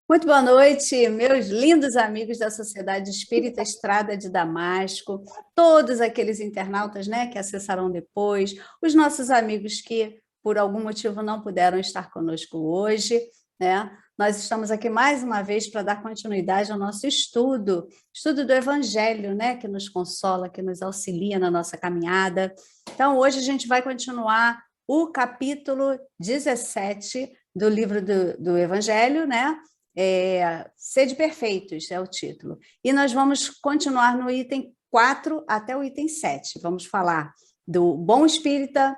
Muito boa noite, meus lindos amigos da Sociedade Espírita Estrada de Damasco, todos aqueles internautas, né, que acessarão depois, os nossos amigos que, por algum motivo, não puderam estar conosco hoje, né? Nós estamos aqui mais uma vez para dar continuidade ao nosso estudo do Evangelho, né, que nos consola, que nos auxilia na nossa caminhada. Então, hoje a gente vai continuar o capítulo 17 do livro do Evangelho, né? Sede Perfeitos é o título. E nós vamos continuar no item 4 até o item 7. Vamos falar do bom espírita,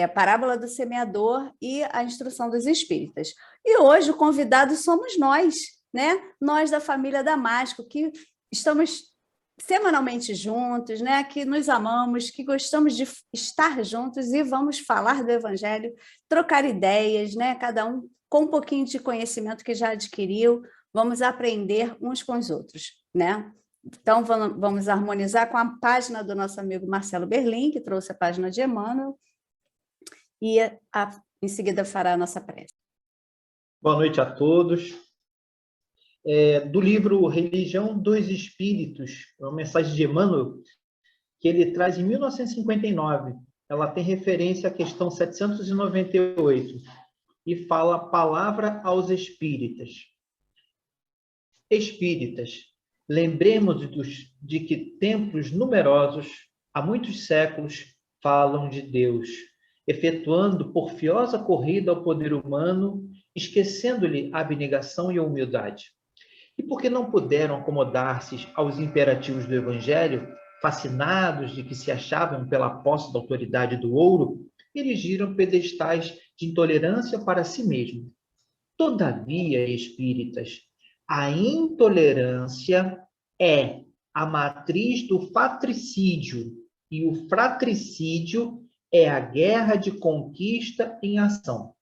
a parábola do semeador e a instrução dos espíritas. E hoje o convidado somos nós, né? Nós da família Damasco, que estamos semanalmente juntos, né? Que nos amamos, que gostamos de estar juntos e vamos falar do Evangelho, trocar ideias, né? Cada um com um pouquinho de conhecimento que já adquiriu, vamos aprender uns com os outros, né? Então, vamos harmonizar com a página do nosso amigo Marcelo Berlim, que trouxe a página de Emmanuel, e em seguida fará a nossa prece. Boa noite a todos. Do livro Religião dos Espíritos, uma mensagem de Emmanuel, que ele traz em 1959. Ela tem referência à questão 798. E fala a palavra aos espíritas. Espíritas, lembremos de que templos numerosos, há muitos séculos, falam de Deus, efetuando porfiosa corrida ao poder humano, esquecendo-lhe a abnegação e a humildade. E porque não puderam acomodar-se aos imperativos do Evangelho, fascinados de que se achavam pela posse da autoridade do ouro, erigiram pedestais de intolerância para si mesmos. Todavia, espíritas, a intolerância é a matriz do fratricídio, e o fratricídio é a guerra de conquista em ação.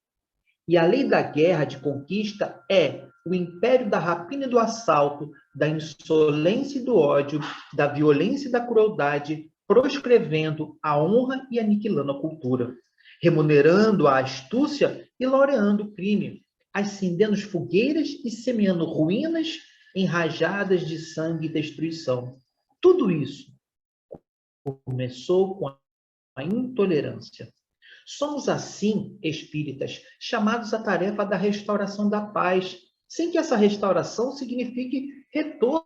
E a lei da guerra de conquista é o império da rapina e do assalto, da insolência e do ódio, da violência e da crueldade, proscrevendo a honra e aniquilando a cultura, remunerando a astúcia e laureando o crime, acendendo fogueiras e semeando ruínas enrajadas de sangue e destruição. Tudo isso começou com a intolerância. Somos, assim, espíritas, chamados à tarefa da restauração da paz, sem que essa restauração signifique retorno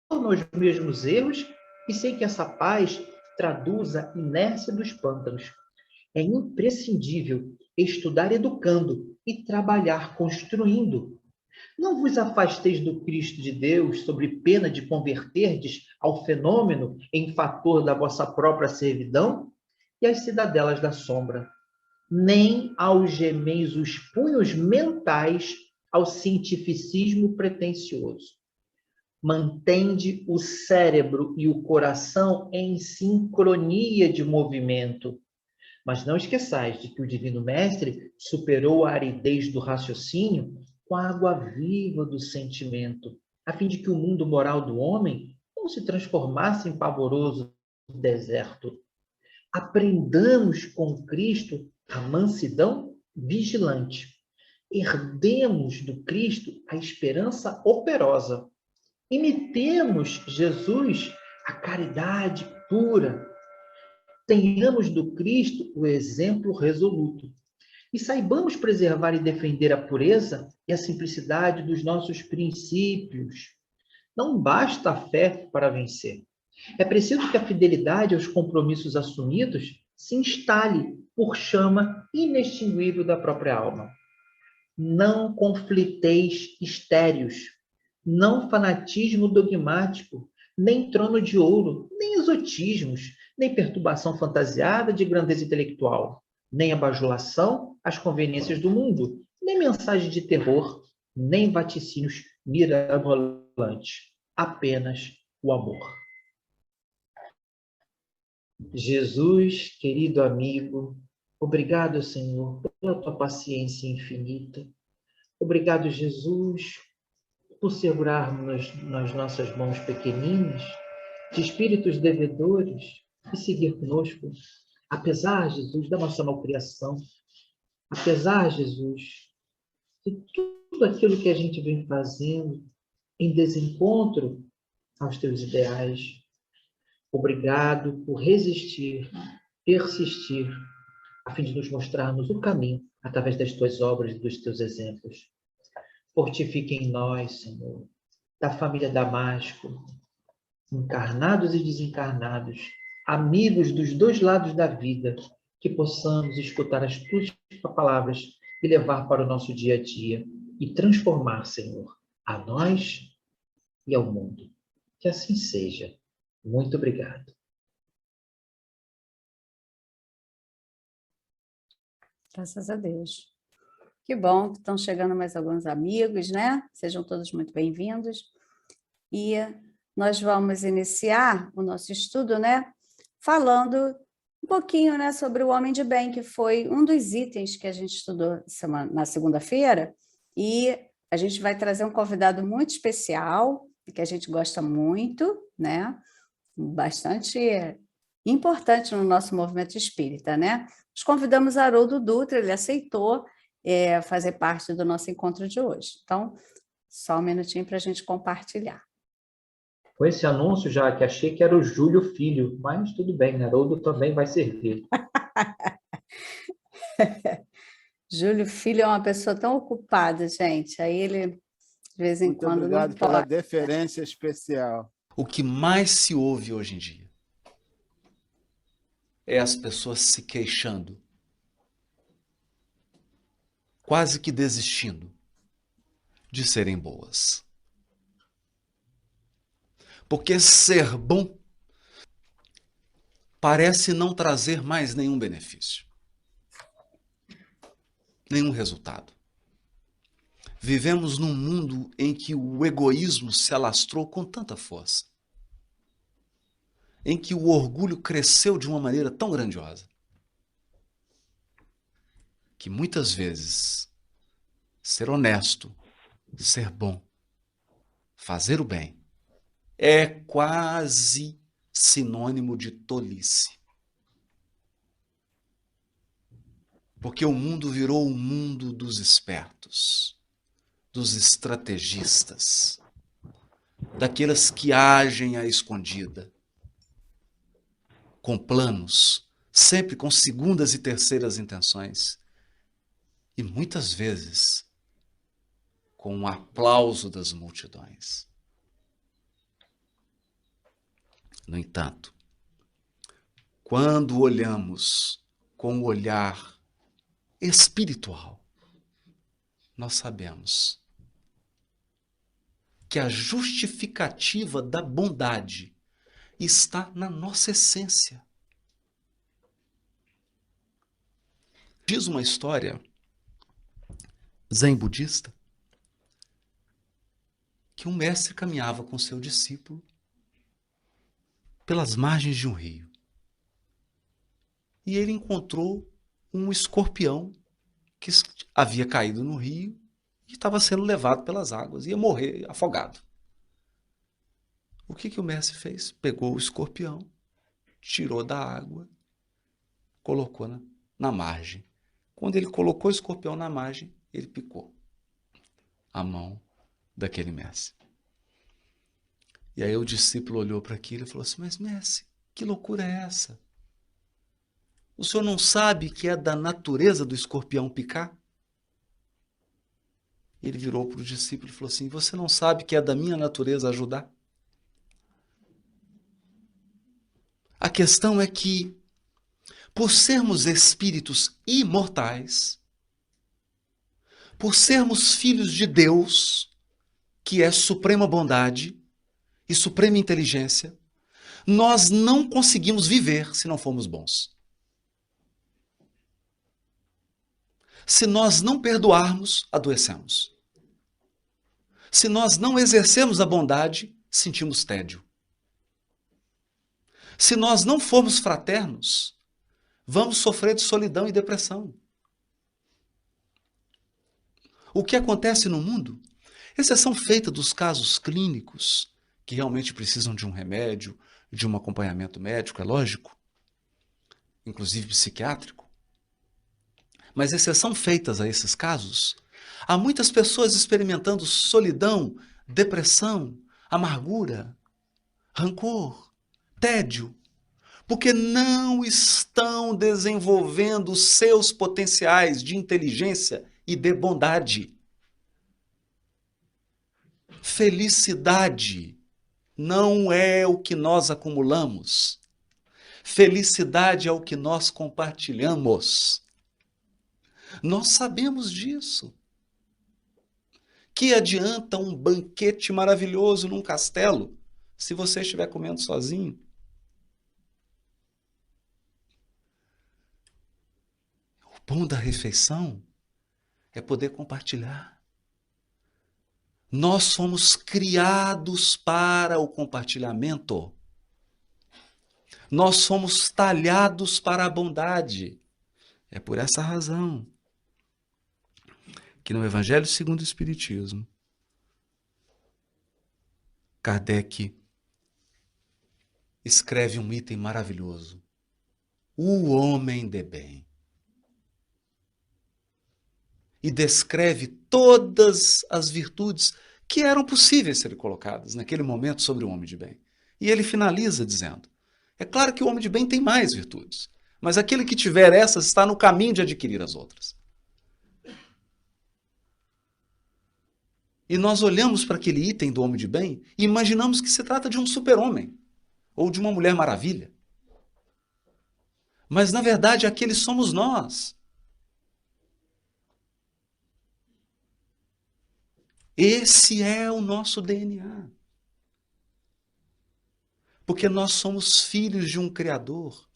aos mesmos erros e sem que essa paz traduza a inércia dos pântanos. É imprescindível estudar educando e trabalhar construindo. Não vos afasteis do Cristo de Deus sob pena de converterdes ao fenômeno em fator da vossa própria servidão e às cidadelas da sombra. Nem algemeis os punhos mentais ao cientificismo pretensioso. Mantende o cérebro e o coração em sincronia de movimento. Mas não esqueçais de que o Divino Mestre superou a aridez do raciocínio com a água viva do sentimento, a fim de que o mundo moral do homem não se transformasse em pavoroso deserto. Aprendamos com Cristo a mansidão vigilante. Herdemos do Cristo a esperança operosa. Imitemos Jesus a caridade pura. Tenhamos do Cristo o exemplo resoluto. E saibamos preservar e defender a pureza e a simplicidade dos nossos princípios. Não basta a fé para vencer. É preciso que a fidelidade aos compromissos assumidos se instale por chama inextinguível da própria alma. Não confliteis estéreos, não fanatismo dogmático, nem trono de ouro, nem exotismos, nem perturbação fantasiada de grandeza intelectual, nem a bajulação às conveniências do mundo, nem mensagem de terror, nem vaticínios mirabolantes, apenas o amor. Jesus, querido amigo, obrigado, Senhor, pela tua paciência infinita. Obrigado, Jesus, por segurarmos nas nossas mãos pequeninas, de espíritos devedores, e seguir conosco, apesar, Jesus, da nossa malcriação, apesar, Jesus, de tudo aquilo que a gente vem fazendo em desencontro aos teus ideais. Obrigado por resistir, persistir, a fim de nos mostrarmos o caminho através das tuas obras e dos teus exemplos. Fortifique em nós, Senhor, da família Damasco, encarnados e desencarnados, amigos dos dois lados da vida, que possamos escutar as tuas palavras e levar para o nosso dia a dia e transformar, Senhor, a nós e ao mundo. Que assim seja. Muito obrigado. Graças a Deus. Que bom que estão chegando mais alguns amigos, né? Sejam todos muito bem-vindos. E nós vamos iniciar o nosso estudo, né? Falando um pouquinho, né, sobre o homem de bem, que foi um dos itens que a gente estudou na segunda-feira. E a gente vai trazer um convidado muito especial, que a gente gosta muito, né? Bastante importante no nosso movimento espírita, né? Nós convidamos Haroldo Dutra, ele aceitou fazer parte do nosso encontro de hoje. Então, só um minutinho para a gente compartilhar. Com esse anúncio, já que achei que era o Júlio Filho, mas tudo bem, Haroldo também vai servir. Júlio Filho é uma pessoa tão ocupada, gente. Aí ele, de vez em quando, não pode. Muito obrigado pela deferência especial. O que mais se ouve hoje em dia é as pessoas se queixando, quase que desistindo de serem boas. Porque ser bom parece não trazer mais nenhum benefício, nenhum resultado. Vivemos num mundo em que o egoísmo se alastrou com tanta força, em que o orgulho cresceu de uma maneira tão grandiosa, que muitas vezes ser honesto, ser bom, fazer o bem, é quase sinônimo de tolice. Porque o mundo virou o mundo dos espertos, dos estrategistas, daqueles que agem à escondida, com planos, sempre com segundas e terceiras intenções, e muitas vezes com o aplauso das multidões. No entanto, quando olhamos com o olhar espiritual, nós sabemos que a justificativa da bondade está na nossa essência. Diz uma história zen budista que um mestre caminhava com seu discípulo pelas margens de um rio. E ele encontrou um escorpião que havia caído no rio e estava sendo levado pelas águas, ia morrer afogado. O que o mestre fez? Pegou o escorpião, tirou da água, colocou na margem. Quando ele colocou o escorpião na margem, ele picou a mão daquele mestre. E aí o discípulo olhou para aquilo e falou assim: mas mestre, que loucura é essa? O senhor não sabe que é da natureza do escorpião picar? Ele virou para o discípulo e falou assim: você não sabe que é da minha natureza ajudar? A questão é que, por sermos espíritos imortais, por sermos filhos de Deus, que é suprema bondade e suprema inteligência, nós não conseguimos viver se não formos bons. Se nós não perdoarmos, adoecemos. Se nós não exercermos a bondade, sentimos tédio. Se nós não formos fraternos, vamos sofrer de solidão e depressão. O que acontece no mundo, exceção feita dos casos clínicos, que realmente precisam de um remédio, de um acompanhamento médico, é lógico, inclusive psiquiátrico, mas exceção feitas a esses casos, Há muitas pessoas experimentando solidão, depressão, amargura, rancor, tédio, porque não estão desenvolvendo os seus potenciais de inteligência e de bondade. Felicidade não é o que nós acumulamos. Felicidade é o que nós compartilhamos. Nós sabemos disso. Que adianta um banquete maravilhoso num castelo se você estiver comendo sozinho? O bom da refeição é poder compartilhar. Nós fomos criados para o compartilhamento. Nós fomos talhados para a bondade. É por essa razão que no Evangelho segundo o Espiritismo, Kardec escreve um item maravilhoso. O homem de bem. E descreve todas as virtudes que eram possíveis serem colocadas naquele momento sobre o homem de bem. E ele finaliza dizendo, é claro que o homem de bem tem mais virtudes, mas aquele que tiver essas está no caminho de adquirir as outras. E nós olhamos para aquele item do homem de bem e imaginamos que se trata de um super-homem ou de uma mulher maravilha. Mas, na verdade, aqueles somos nós. Esse é o nosso DNA. Porque nós somos filhos de um Criador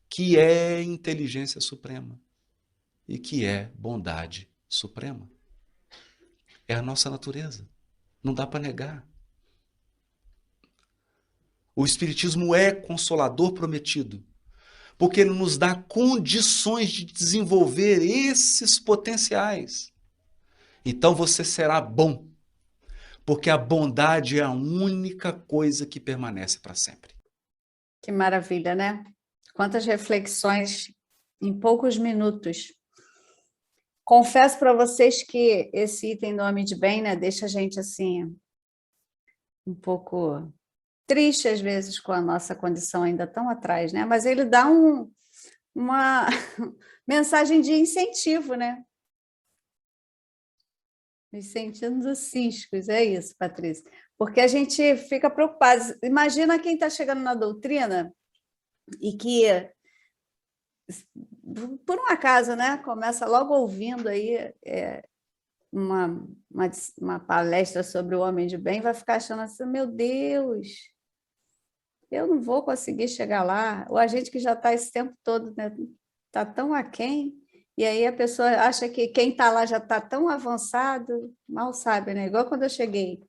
que é inteligência suprema e que é bondade suprema. É a nossa natureza. Não dá para negar. O Espiritismo é consolador prometido, porque ele nos dá condições de desenvolver esses potenciais. Então você será bom, porque a bondade é a única coisa que permanece para sempre. Que maravilha, né? Quantas reflexões em poucos minutos. Confesso para vocês que esse item do homem de bem, né, deixa a gente assim um pouco triste às vezes com a nossa condição ainda tão atrás, né? Mas ele dá uma mensagem de incentivo, né? Incentivo ciscos, é isso, Patrícia. Porque a gente fica preocupado. Imagina quem está chegando na doutrina e que, por um acaso, né, começa logo ouvindo aí uma palestra sobre o homem de bem, vai ficar achando assim, meu Deus, eu não vou conseguir chegar lá. Ou a gente que já está esse tempo todo, né, está tão aquém. E aí a pessoa acha que quem está lá já está tão avançado, mal sabe, né? Igual quando eu cheguei,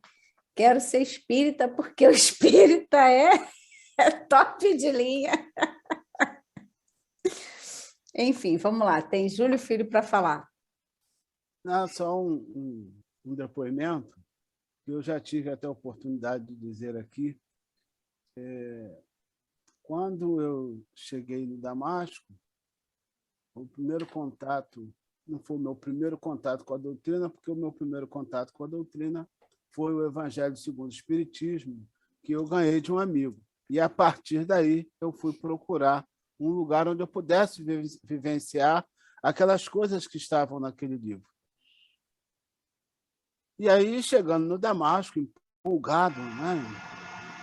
quero ser espírita porque o espírita é top de linha. Enfim, vamos lá, tem Júlio Filho para falar. Não, só um depoimento que eu já tive até a oportunidade de dizer aqui. Quando eu cheguei no Damasco, o primeiro contato, não foi o meu primeiro contato com a doutrina, porque o meu primeiro contato com a doutrina foi o Evangelho segundo o Espiritismo, que eu ganhei de um amigo. E, a partir daí, eu fui procurar um lugar onde eu pudesse vivenciar aquelas coisas que estavam naquele livro. E aí, chegando no Damasco, empolgado, né,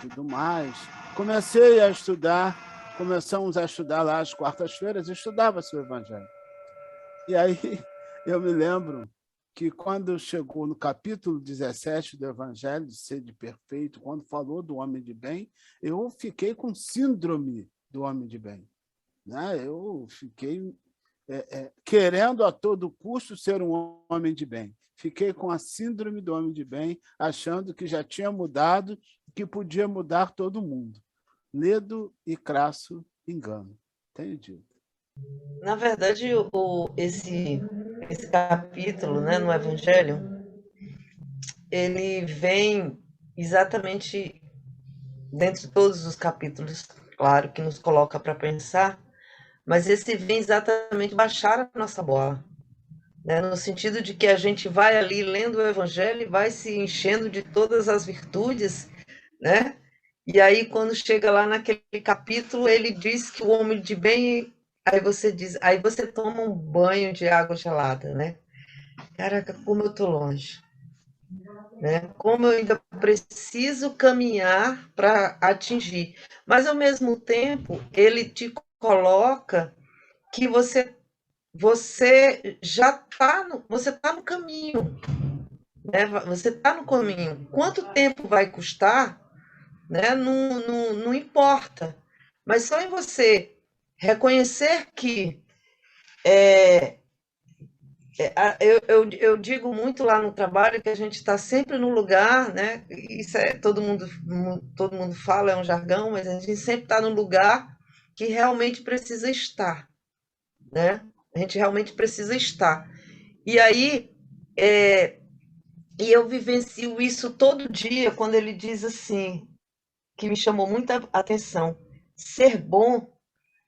tudo mais, comecei a estudar. Começamos a estudar lá às quartas-feiras, estudava-se o Evangelho. E aí eu me lembro que quando chegou no capítulo 17 do Evangelho, de Sede Perfeito, quando falou do homem de bem, eu fiquei com síndrome do homem de bem. Né? Eu fiquei querendo a todo custo ser um homem de bem. Fiquei com a síndrome do homem de bem, achando que já tinha mudado, que podia mudar todo mundo. Ledo e crasso engano. Tenho dito. Na verdade, esse capítulo, né, no Evangelho, ele vem exatamente dentro de todos os capítulos, claro, que nos coloca para pensar, mas esse vem exatamente baixar a nossa bola, né? No sentido de que a gente vai ali lendo o Evangelho e vai se enchendo de todas as virtudes, né? E aí, quando chega lá naquele capítulo, ele diz que o homem de bem, aí você toma um banho de água gelada, né? Caraca, como eu tô longe, né? Como eu ainda preciso caminhar para atingir. Mas ao mesmo tempo, ele te coloca que você já tá no caminho, né? Você tá no caminho. Quanto tempo vai custar, né? Não importa. Mas só em você reconhecer que eu digo muito lá no trabalho que a gente está sempre no lugar, né? Isso é todo mundo fala, é um jargão, mas a gente sempre está no lugar que realmente precisa estar, né? A gente realmente precisa estar. E aí, e eu vivencio isso todo dia quando ele diz assim, que me chamou muita atenção: ser bom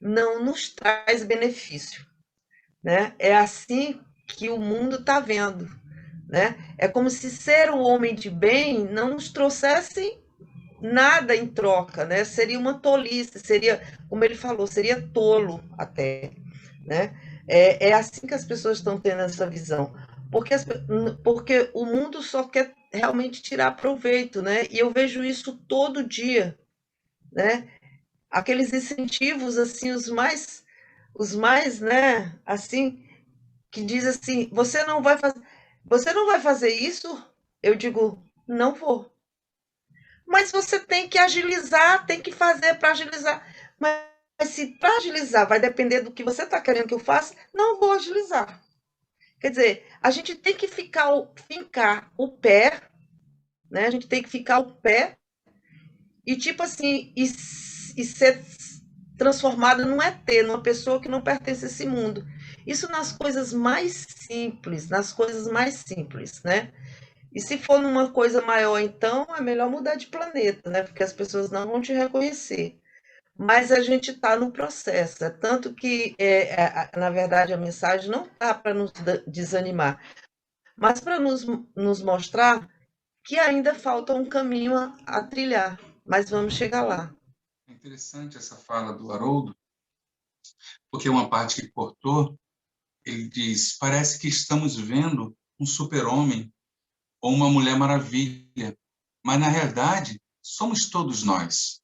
não nos traz benefício, né? É assim que o mundo está vendo, né? É como se ser um homem de bem não nos trouxesse nada em troca, né? Seria uma tolice, seria, como ele falou, seria tolo até, né? É assim que as pessoas estão tendo essa visão, porque o mundo só quer realmente tirar proveito, né? E eu vejo isso todo dia, né? Aqueles incentivos assim, os mais, né? Assim, que diz assim, você não vai fazer isso? Eu digo, não vou. Mas você tem que agilizar, tem que fazer para agilizar. Mas se para agilizar vai depender do que você está querendo que eu faça, não vou agilizar. Quer dizer, a gente tem que fincar o pé, né? A gente tem que ficar o pé e tipo assim, e ser transformada num ET, numa pessoa que não pertence a esse mundo. Isso nas coisas mais simples, né? E se for numa coisa maior, então é melhor mudar de planeta, né? Porque as pessoas não vão te reconhecer. Mas a gente está no processo. É tanto que, na verdade, a mensagem não está para nos desanimar, mas para nos mostrar que ainda falta um caminho a trilhar. Mas vamos chegar lá. É interessante essa fala do Haroldo, porque uma parte que cortou, ele diz: parece que estamos vendo um super-homem ou uma Mulher Maravilha, mas na realidade somos todos nós.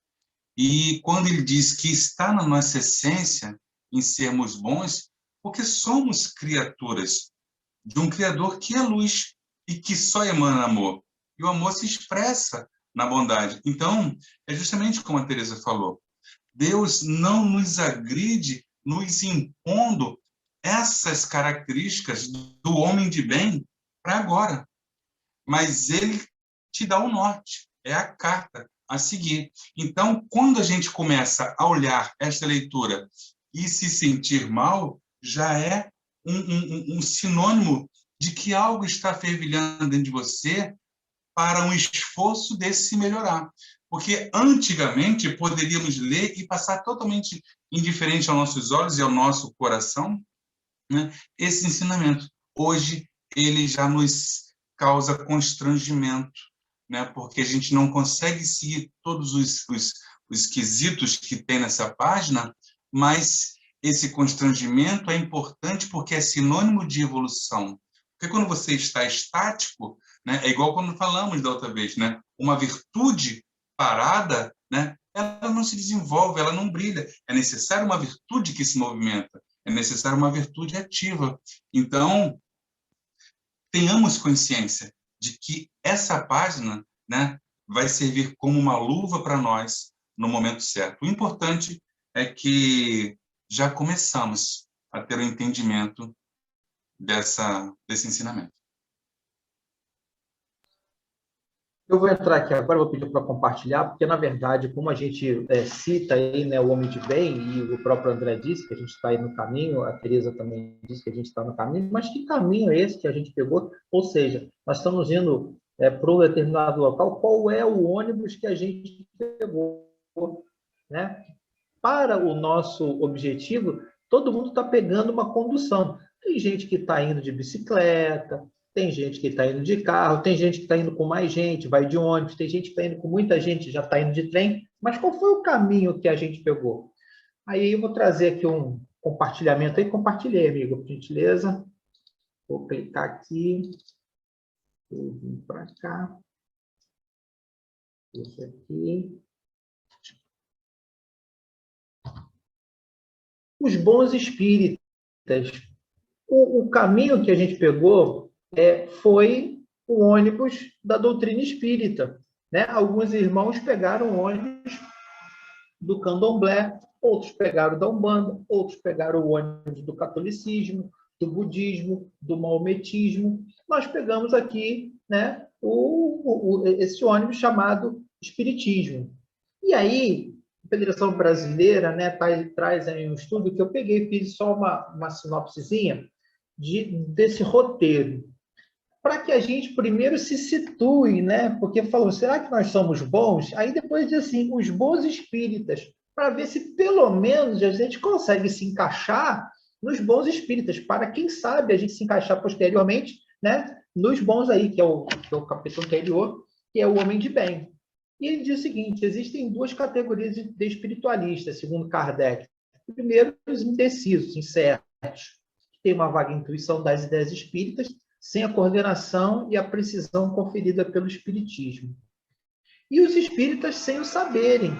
E quando ele diz que está na nossa essência em sermos bons, porque somos criaturas de um Criador que é luz e que só emana amor. E o amor se expressa na bondade. Então, é justamente como a Teresa falou: Deus não nos agride nos impondo essas características do homem de bem para agora, mas ele te dá o norte, é a carta a seguir. Então, quando a gente começa a olhar esta leitura e se sentir mal, já é um sinônimo de que algo está fervilhando dentro de você para um esforço desse se melhorar. Porque antigamente poderíamos ler e passar totalmente indiferente aos nossos olhos e ao nosso coração, né, esse ensinamento. Hoje ele já nos causa constrangimento, né, porque a gente não consegue seguir todos os quesitos que tem nessa página, mas esse constrangimento é importante porque é sinônimo de evolução. Porque quando você está estático, né, é igual quando falamos da outra vez, né, uma virtude parada, né, ela não se desenvolve, ela não brilha. É necessário uma virtude que se movimenta, é necessário uma virtude ativa. Então, tenhamos consciência de que essa página, né, vai servir como uma luva para nós no momento certo. O importante é que já começamos a ter o entendimento desse ensinamento. Eu vou entrar aqui agora, vou pedir para compartilhar, porque, na verdade, como a gente cita aí, né, o homem de bem, e o próprio André disse que a gente está aí no caminho, a Teresa também disse que a gente está no caminho, mas que caminho é esse que a gente pegou? Ou seja, nós estamos indo para um determinado local, qual é o ônibus que a gente pegou, né? Para o nosso objetivo, todo mundo está pegando uma condução. Tem gente que está indo de bicicleta, tem gente que está indo de carro, tem gente que está indo com mais gente, vai de ônibus, tem gente que está indo com muita gente, já está indo de trem. Mas qual foi o caminho que a gente pegou? Aí eu vou trazer aqui um compartilhamento aí. Compartilhei, amigo, por gentileza. Vou clicar aqui. Vou vir para cá. Isso aqui. Os bons espíritas. O caminho que a gente pegou foi o ônibus da doutrina espírita, né? Alguns irmãos pegaram o ônibus do candomblé, outros pegaram da Umbanda, outros pegaram o ônibus do catolicismo, do budismo, do maometismo. Nós pegamos aqui, né, esse ônibus chamado espiritismo. E aí, a Federação Brasileira, né, traz aí um estudo que eu peguei, fiz só uma sinopsezinha desse roteiro, para que a gente primeiro se situe, né? Porque falou, será que nós somos bons? Aí depois diz assim, os bons espíritas, para ver se pelo menos a gente consegue se encaixar nos bons espíritas, para quem sabe a gente se encaixar posteriormente, né? Nos bons aí, que é o capítulo anterior, que é o homem de bem. E ele diz o seguinte, existem duas categorias de espiritualistas, segundo Kardec. Primeiro, os indecisos, incertos, que têm uma vaga intuição das ideias espíritas, sem a coordenação e a precisão conferida pelo espiritismo. E os espíritas sem o saberem.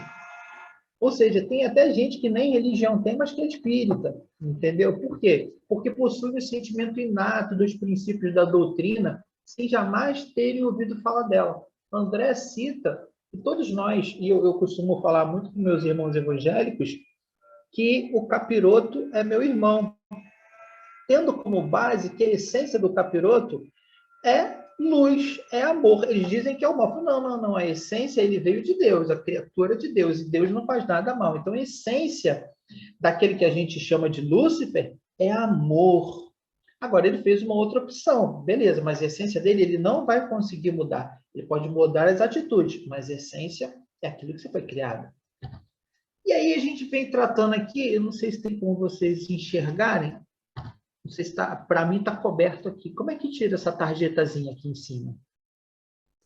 Ou seja, tem até gente que nem religião tem, mas que é espírita. Entendeu? Por quê? Porque possui o sentimento inato dos princípios da doutrina, sem jamais terem ouvido falar dela. André cita, e todos nós, e eu costumo falar muito com meus irmãos evangélicos, que o capiroto é meu irmão, tendo como base que a essência do capiroto é luz, é amor. Eles dizem que é o mal. Não. A essência, ele veio de Deus, a criatura de Deus, e Deus não faz nada mal. Então, a essência daquele que a gente chama de Lúcifer é amor. Agora, ele fez uma outra opção. Beleza, mas a essência dele, ele não vai conseguir mudar. Ele pode mudar as atitudes, mas a essência é aquilo que você foi criado. E aí, a gente vem tratando aqui, eu não sei se tem como vocês enxergarem, não sei se está, para mim está coberto aqui. Como é que tira essa tarjetazinha aqui em cima?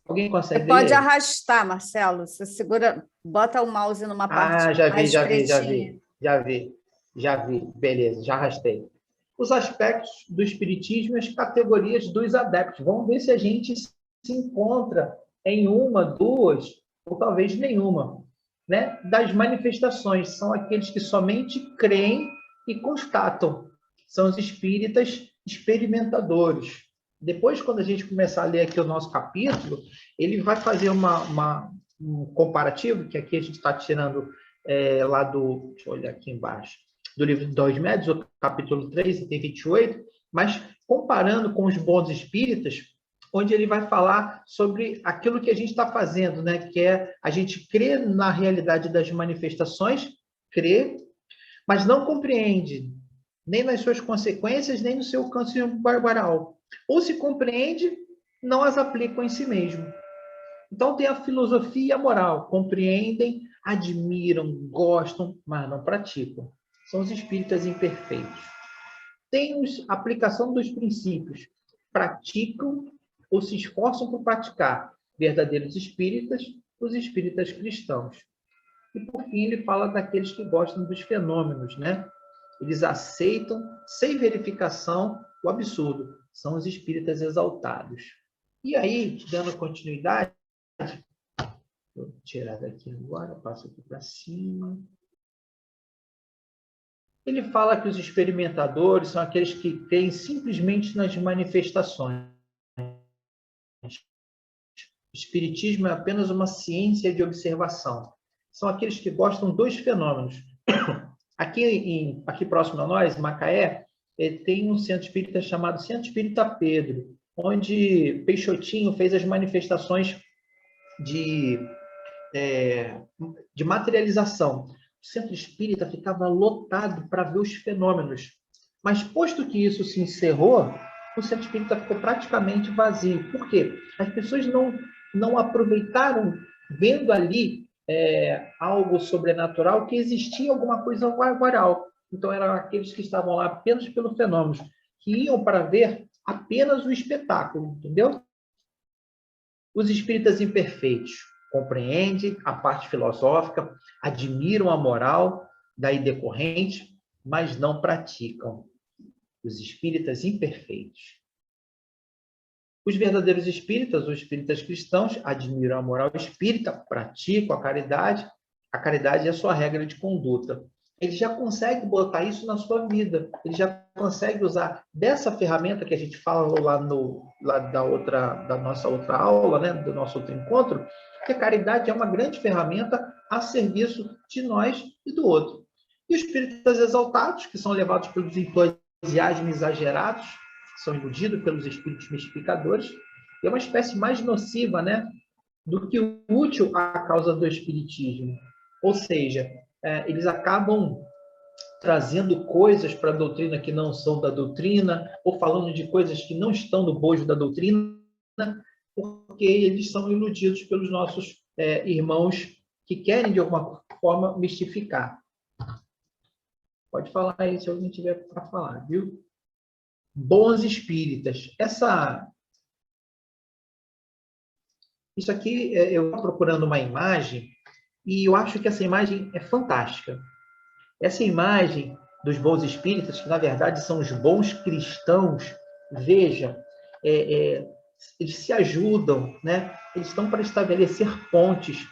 Alguém consegue Você pode ler? arrastar, Marcelo. Você segura, bota o mouse numa parte já vi, mais já vi, pretinha. já vi. Beleza, já arrastei. Os aspectos do espiritismo e as categorias dos adeptos. Vamos ver se a gente se encontra em uma, duas, ou talvez nenhuma, né? Das manifestações. São aqueles que somente creem e constatam. São os espíritas experimentadores. Depois, quando a gente começar a ler aqui o nosso capítulo, ele vai fazer um comparativo, que aqui a gente está tirando lá do... Deixa eu olhar aqui embaixo. Do livro de Dois Médios, o capítulo 3, item 28, mas comparando com os bons espíritas, onde ele vai falar sobre aquilo que a gente está fazendo, né? Que é a gente crer na realidade das manifestações, crer, mas não compreende nem nas suas consequências, nem no seu alcance barbaral. Ou se compreende, não as aplicam em si mesmo. Então tem a filosofia e a moral. Compreendem, admiram, gostam, mas não praticam. São os espíritas imperfeitos. Tem a aplicação dos princípios. Praticam ou se esforçam por praticar. Verdadeiros espíritas, os espíritas cristãos. E por fim ele fala daqueles que gostam dos fenômenos, né? Eles aceitam, sem verificação, o absurdo. São os espíritas exaltados. E aí, dando continuidade, vou tirar daqui agora, passo aqui para cima. Ele fala que os experimentadores são aqueles que creem simplesmente nas manifestações. O espiritismo é apenas uma ciência de observação. São aqueles que gostam dos fenômenos. Aqui próximo a nós, em Macaé, tem um centro espírita chamado Centro Espírita Pedro, onde Peixotinho fez as manifestações de materialização. O centro espírita ficava lotado para ver os fenômenos. Mas, posto que isso se encerrou, o centro espírita ficou praticamente vazio. Por quê? As pessoas não aproveitaram, vendo ali algo sobrenatural, que existia alguma coisa guaral. Então, eram aqueles que estavam lá apenas pelo fenômeno. que iam para ver apenas o espetáculo, entendeu? Os espíritas imperfeitos compreendem a parte filosófica, admiram a moral daí decorrente, mas não praticam. Os espíritas imperfeitos. Os verdadeiros espíritas, os espíritas cristãos, admiram a moral espírita, praticam a caridade é a sua regra de conduta. Ele já consegue botar isso na sua vida, ele já consegue usar dessa ferramenta que a gente falou da nossa outra aula, né, do nosso outro encontro, que a caridade é uma grande ferramenta a serviço de nós e do outro. E os espíritas exaltados, que são levados pelos entusiasmos exagerados, são iludidos pelos espíritos mistificadores, é uma espécie mais nociva, né, do que útil à causa do espiritismo. Ou seja, eles acabam trazendo coisas para a doutrina que não são da doutrina, ou falando de coisas que não estão no bojo da doutrina, porque eles são iludidos pelos nossos irmãos que querem, de alguma forma, mistificar. Pode falar aí se alguém tiver para falar, viu? Bons espíritas. Isso aqui, eu estou procurando uma imagem, e eu acho que essa imagem é fantástica. Essa imagem dos bons espíritas, que na verdade são os bons cristãos, veja, eles se ajudam, né? Eles estão para estabelecer pontes,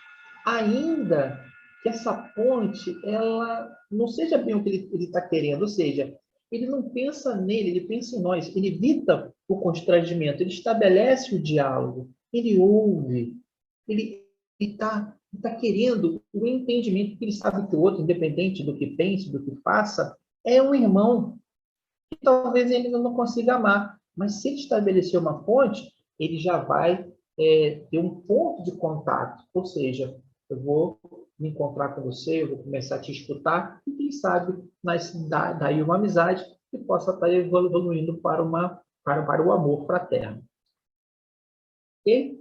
ainda que essa ponte ela não seja bem o que ele está querendo, ou seja, ele não pensa nele, ele pensa em nós, ele evita o constrangimento, ele estabelece o diálogo, ele ouve, ele está querendo o entendimento, porque ele sabe que o outro, independente do que pense, do que faça, é um irmão que talvez ele não consiga amar, mas se ele estabelecer uma ponte, ele já vai ter um ponto de contato, ou seja, eu vou me encontrar com você, eu vou começar a te escutar, e quem sabe daí uma amizade que possa estar evoluindo para o amor fraterno. Ok?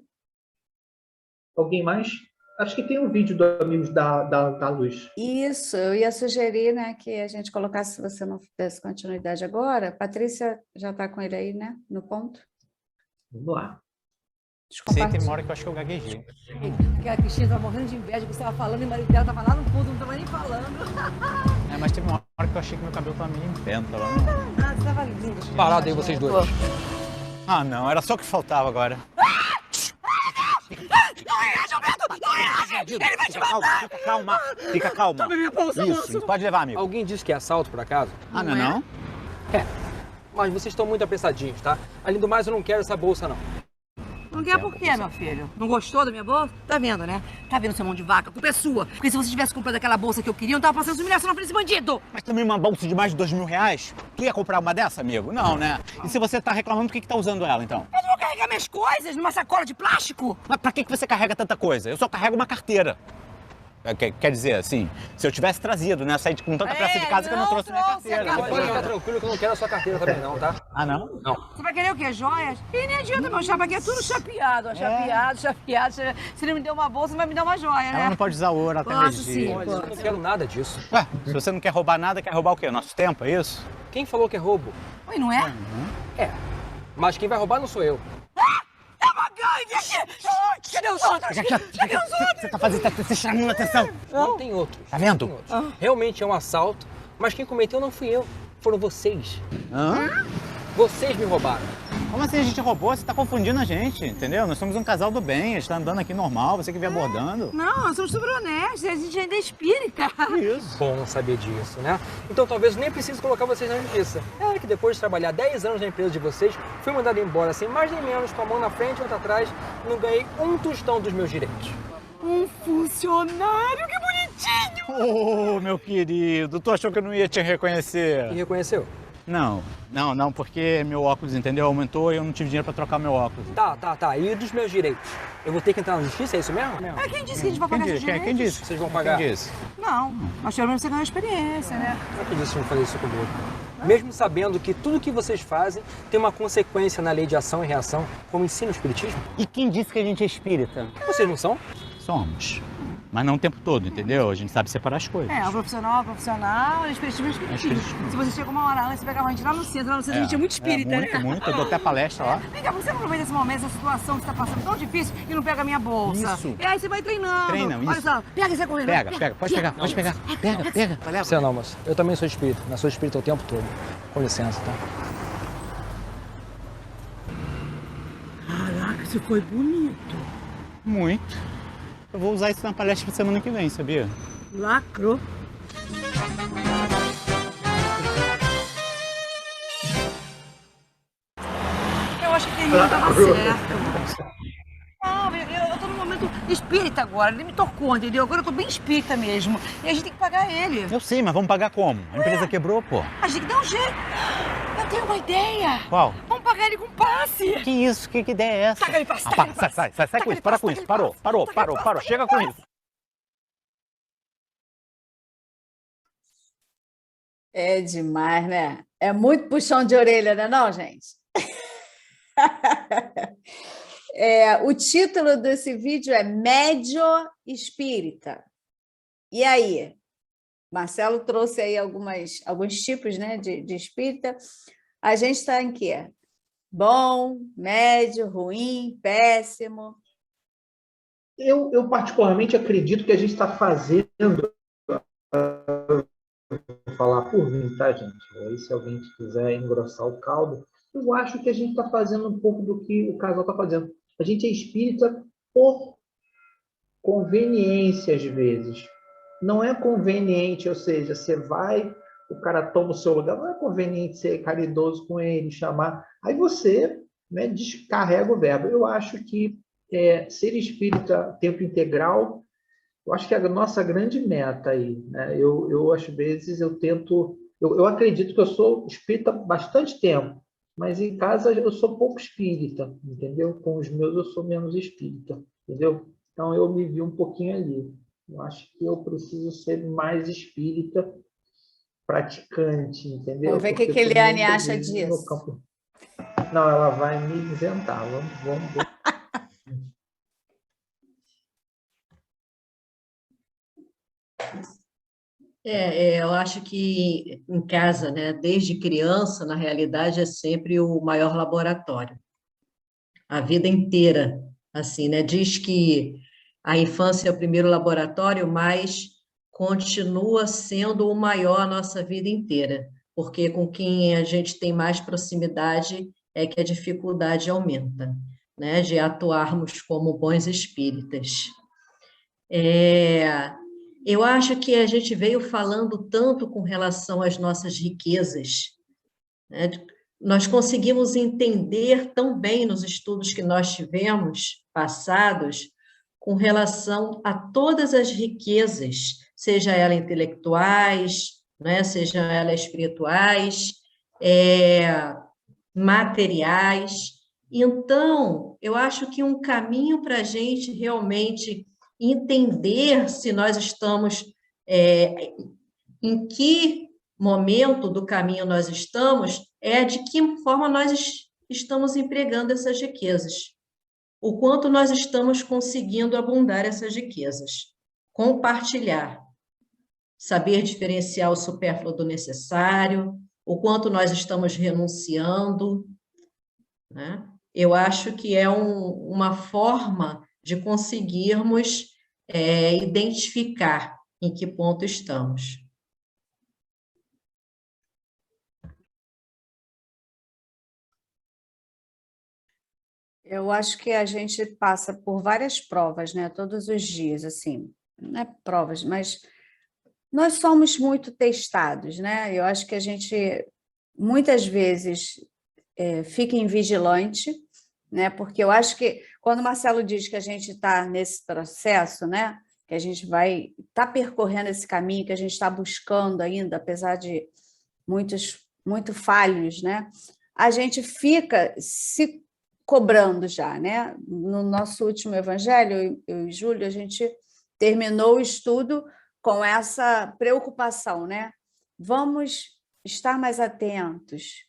Alguém mais? Acho que tem um vídeo do Amigos da Luz. Isso, eu ia sugerir, né, que a gente colocasse, se você não desse continuidade agora. Patrícia já está com ele aí, né, no ponto? Vamos lá. Sei, tem uma hora que eu acho que eu gaguejei. Porque a Cristina estava morrendo de inveja que você estava falando e o marido dela estava lá no fundo, não estava nem falando. Mas teve uma hora que eu achei que meu cabelo estava meio em pé, não tava não. Ah, você estava lindo. Parado aí vocês dois. Ah, não, era só o que faltava agora. Ele vai te matar! Fica calma, fica calma. Toma minha bolsa, Isso, pode levar, amigo. Alguém disse que é assalto, por acaso? Ah, não? Mas vocês estão muito apressadinhos, tá? Além do mais, eu não quero essa bolsa, não. Não quer por quê, meu filho? Não gostou da minha bolsa? Tá vendo, né? Tá vendo seu mão de vaca? A culpa é sua. Porque se você tivesse comprado aquela bolsa que eu queria, eu não tava passando humilhação na frente desse bandido. Mas também uma bolsa de mais de R$2.000? Tu ia comprar uma dessa, amigo? Não, né? E se você tá reclamando, por que tá usando ela, então? Eu não vou carregar minhas coisas numa sacola de plástico. Mas pra que você carrega tanta coisa? Eu só carrego uma carteira. Quer dizer, assim, se eu tivesse trazido, né? Saí com tanta pressa de casa que eu não trouxe minha carteira. Pode ficar tranquilo que eu não quero a sua carteira também, não, tá? Ah, não? Não. Você vai querer o quê? Joias? E nem adianta, meu chapa, aqui é tudo chapeado. Chapeado. Se não me deu uma bolsa, vai me dar uma joia, né? Ela não pode usar ouro até Posso sim. Olha, eu não quero nada disso. Ué, se você não quer roubar nada, quer roubar o quê? Nosso tempo, é isso? Quem falou que é roubo? Oi, não é? É. Mas quem vai roubar não sou eu. É uma gangue aqui! Cadê os outros? Cadê os outros? Você tá fazendo, tá chamando a atenção. Não tem outro. Tá vendo? Tem outro. Realmente é um assalto, mas quem cometeu não fui eu. Foram vocês. Hã? Vocês me roubaram. Como assim a gente roubou? Você tá confundindo a gente, entendeu? Nós somos um casal do bem, a gente tá andando aqui normal, você que vem abordando. Não, nós somos super honestos, a gente ainda é espírita. Isso. Bom saber disso, né? Então talvez eu nem precise colocar vocês na justiça. É que depois de trabalhar 10 anos na empresa de vocês, fui mandado embora sem mais nem menos, com a mão na frente e outra atrás, e não ganhei um tostão dos meus direitos. Um funcionário, que bonitinho! Oh, meu querido, tu achou que eu não ia te reconhecer? E reconheceu? Não, porque meu óculos, entendeu? Aumentou e eu não tive dinheiro pra trocar meu óculos. Tá. E dos meus direitos? Eu vou ter que entrar na justiça, é isso mesmo? É quem disse que a gente vai pagar esses direitos? Quem disse? Vocês vão pagar? Quem disse? Não, mas pelo menos você ganhou experiência, né? Não acredito que não fazer isso comigo. Mesmo sabendo que tudo que vocês fazem tem uma consequência na lei de ação e reação, como ensina o espiritismo. E quem disse que a gente é espírita? Vocês não são? Somos. Mas não o tempo todo, entendeu? A gente sabe separar as coisas. O profissional, o espiritismo é espiritismo. Se você chega uma hora antes, você pegava a gente lá no centro a gente é muito espírita, né? Muito, eu dou até palestra lá. Vem cá, por que você não aproveita esse momento, essa situação que você está passando tão difícil e não pega a minha bolsa? Isso. E aí você vai treinando. Treina, isso. Olha só, pega e sai correndo. Pega, pode pegar. Pega. Você não, moça. Eu também sou espírita, mas sou espírita o tempo todo. Com licença, tá? Caraca, isso foi bonito. Muito. Eu vou usar isso na palestra semana que vem, sabia? Lacrou. Eu acho que aquele menino estava certo. Não, eu tô num momento espírita agora, ele me tocou, entendeu? Agora eu tô bem espírita mesmo. E a gente tem que pagar ele. Eu sei, mas vamos pagar como? A empresa quebrou, pô. A gente tem que dar um jeito. Eu tenho uma ideia. Qual? Vamos pagar ele com passe. Que isso? Que ideia é essa? Taca ele passe, Sai com isso, para com isso. Parou. Chega com isso. É demais, né? É muito puxão de orelha, né, não, gente? O título desse vídeo é Médio Espírita. E aí? Marcelo trouxe aí alguns tipos, né, de espírita. A gente está em quê? Bom, médio, ruim, péssimo? Eu particularmente acredito que a gente está fazendo... Vou falar por mim, tá, gente? Aí, se alguém quiser engrossar o caldo, eu acho que a gente está fazendo um pouco do que o casal está fazendo. A gente é espírita por conveniência, às vezes. Não é conveniente, ou seja, você vai, o cara toma o seu lugar, não é conveniente ser caridoso com ele, chamar. Aí você, né, descarrega o verbo. Eu acho que ser espírita tempo integral, eu acho que é a nossa grande meta aí, né? Eu às vezes, eu tento... Eu acredito que eu sou espírita há bastante tempo, mas em casa eu sou pouco espírita, entendeu? Com os meus eu sou menos espírita, entendeu? Então eu me vi um pouquinho ali. Eu acho que eu preciso ser mais espírita praticante, entendeu? Vamos ver o que Eliane acha disso. Não, ela vai me inventar. Vamos ver. Eu acho que em casa, né, desde criança, na realidade, é sempre o maior laboratório. A vida inteira, assim, né? Diz que a infância é o primeiro laboratório, mas continua sendo o maior a nossa vida inteira, porque com quem a gente tem mais proximidade é que a dificuldade aumenta, né, de atuarmos como bons espíritas. Eu acho que a gente veio falando tanto com relação às nossas riquezas, né? Nós conseguimos entender tão bem nos estudos que nós tivemos passados com relação a todas as riquezas, seja ela intelectuais, né? Seja ela espirituais, materiais. Então, eu acho que um caminho para a gente realmente entender se nós estamos, em que momento do caminho nós estamos, de que forma nós estamos empregando essas riquezas, o quanto nós estamos conseguindo abundar essas riquezas, compartilhar, saber diferenciar o supérfluo do necessário, o quanto nós estamos renunciando, né? Eu acho que é uma forma de conseguirmos identificar em que ponto estamos. Eu acho que a gente passa por várias provas, né? Todos os dias, assim, não é provas, mas nós somos muito testados, né? Eu acho que a gente, muitas vezes, fica invigilante, né? Porque eu acho que, quando o Marcelo diz que a gente está nesse processo, né? Que a gente vai estar percorrendo esse caminho, que a gente está buscando ainda, apesar de muito falhos, né? A gente fica se cobrando já, né? No nosso último evangelho, eu e Júlio, a gente terminou o estudo com essa preocupação, né? Vamos estar mais atentos,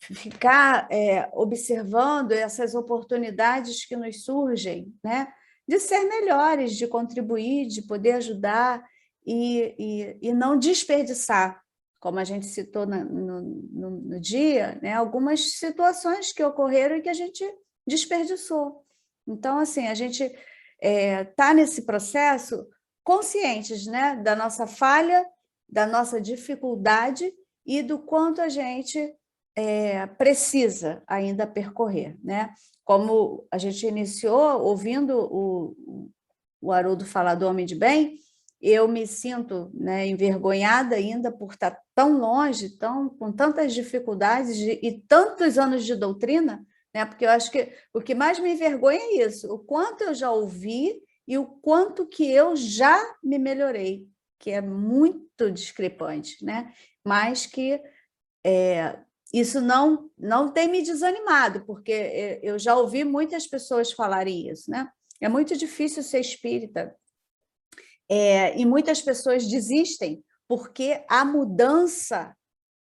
ficar observando essas oportunidades que nos surgem, né? de ser melhores, de contribuir, de poder ajudar e não desperdiçar, como a gente citou no dia, né, algumas situações que ocorreram e que a gente desperdiçou. Então, assim, a gente está nesse processo conscientes, né, da nossa falha, da nossa dificuldade e do quanto a gente precisa ainda percorrer, né? Como a gente iniciou ouvindo o Haroldo falar do homem de bem, eu me sinto, né, envergonhada ainda por estar tão longe, com tantas dificuldades e tantos anos de doutrina, né? Porque eu acho que o que mais me envergonha é isso, o quanto eu já ouvi e o quanto que eu já me melhorei, que é muito discrepante, né? Mas que isso não tem me desanimado, porque eu já ouvi muitas pessoas falarem isso, né? É muito difícil ser espírita, e muitas pessoas desistem porque a mudança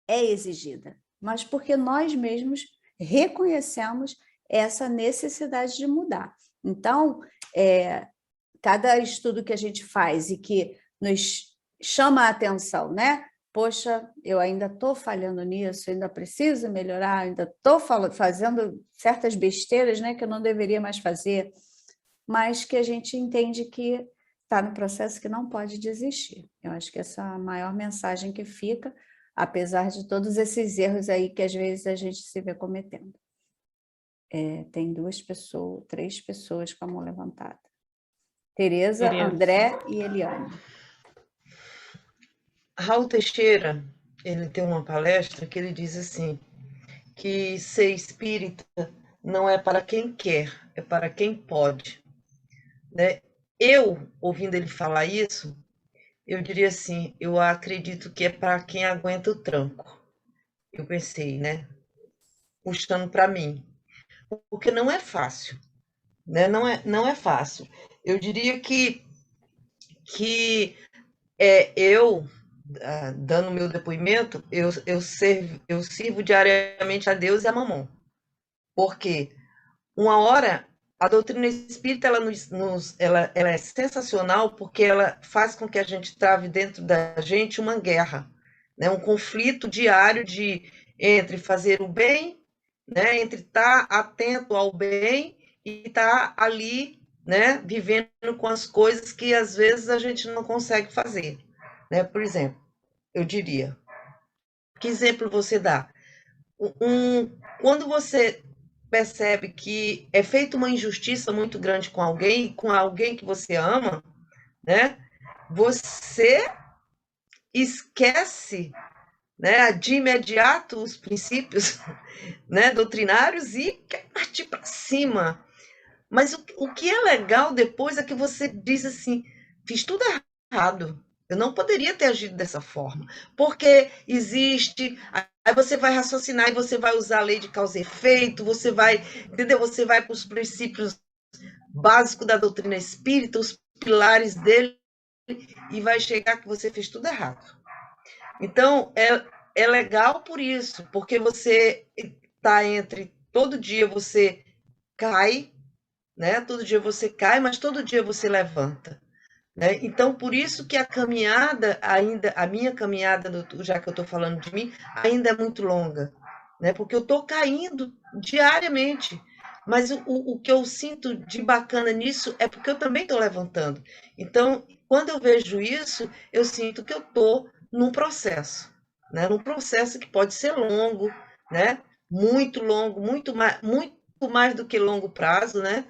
é exigida, mas porque nós mesmos reconhecemos essa necessidade de mudar. Então, cada estudo que a gente faz e que nos chama a atenção, né? Poxa, eu ainda estou falhando nisso, ainda preciso melhorar, ainda estou fazendo certas besteiras, né, que eu não deveria mais fazer, mas que a gente entende que está no processo que não pode desistir. Eu acho que essa é a maior mensagem que fica, apesar de todos esses erros aí que às vezes a gente se vê cometendo. Tem 3 pessoas com a mão levantada. Tereza, André e Eliane. Raul Teixeira, ele tem uma palestra que ele diz assim, que ser espírita não é para quem quer, é para quem pode. Né? Eu, ouvindo ele falar isso, eu diria assim, eu acredito que é para quem aguenta o tranco. Eu pensei, né? Puxando para mim. Porque não é fácil. Né? Não é fácil. Eu diria que eu, dando meu depoimento, eu sirvo diariamente a Deus e a Mamon. Porque uma hora a doutrina espírita ela é sensacional porque ela faz com que a gente trave dentro da gente uma guerra, né? Um conflito diário entre fazer o bem, né? Entre estar atento ao bem e estar ali, né? Vivendo com as coisas que às vezes a gente não consegue fazer. Né? Por exemplo, eu diria, que exemplo você dá? Quando você percebe que é feita uma injustiça muito grande com alguém que você ama, né? Você esquece, né, de imediato os princípios, né, doutrinários e quer partir para cima. Mas o que é legal depois é que você diz assim, fiz tudo errado. Eu não poderia ter agido dessa forma, porque existe, aí você vai raciocinar e você vai usar a lei de causa e efeito, você vai, entendeu? Você vai para os princípios básicos da doutrina espírita, os pilares dele, e vai chegar que você fez tudo errado. Então, é legal por isso, porque você está todo dia você cai, né? Todo dia você cai, mas todo dia você levanta. Né? Então, por isso que a minha caminhada, já que eu estou falando de mim, ainda é muito longa, né? Porque eu estou caindo diariamente, mas o que eu sinto de bacana nisso é porque eu também estou levantando. Então, quando eu vejo isso, eu sinto que eu estou num processo, né? Num processo que pode ser longo, né? Muito longo, muito mais do que longo prazo, né?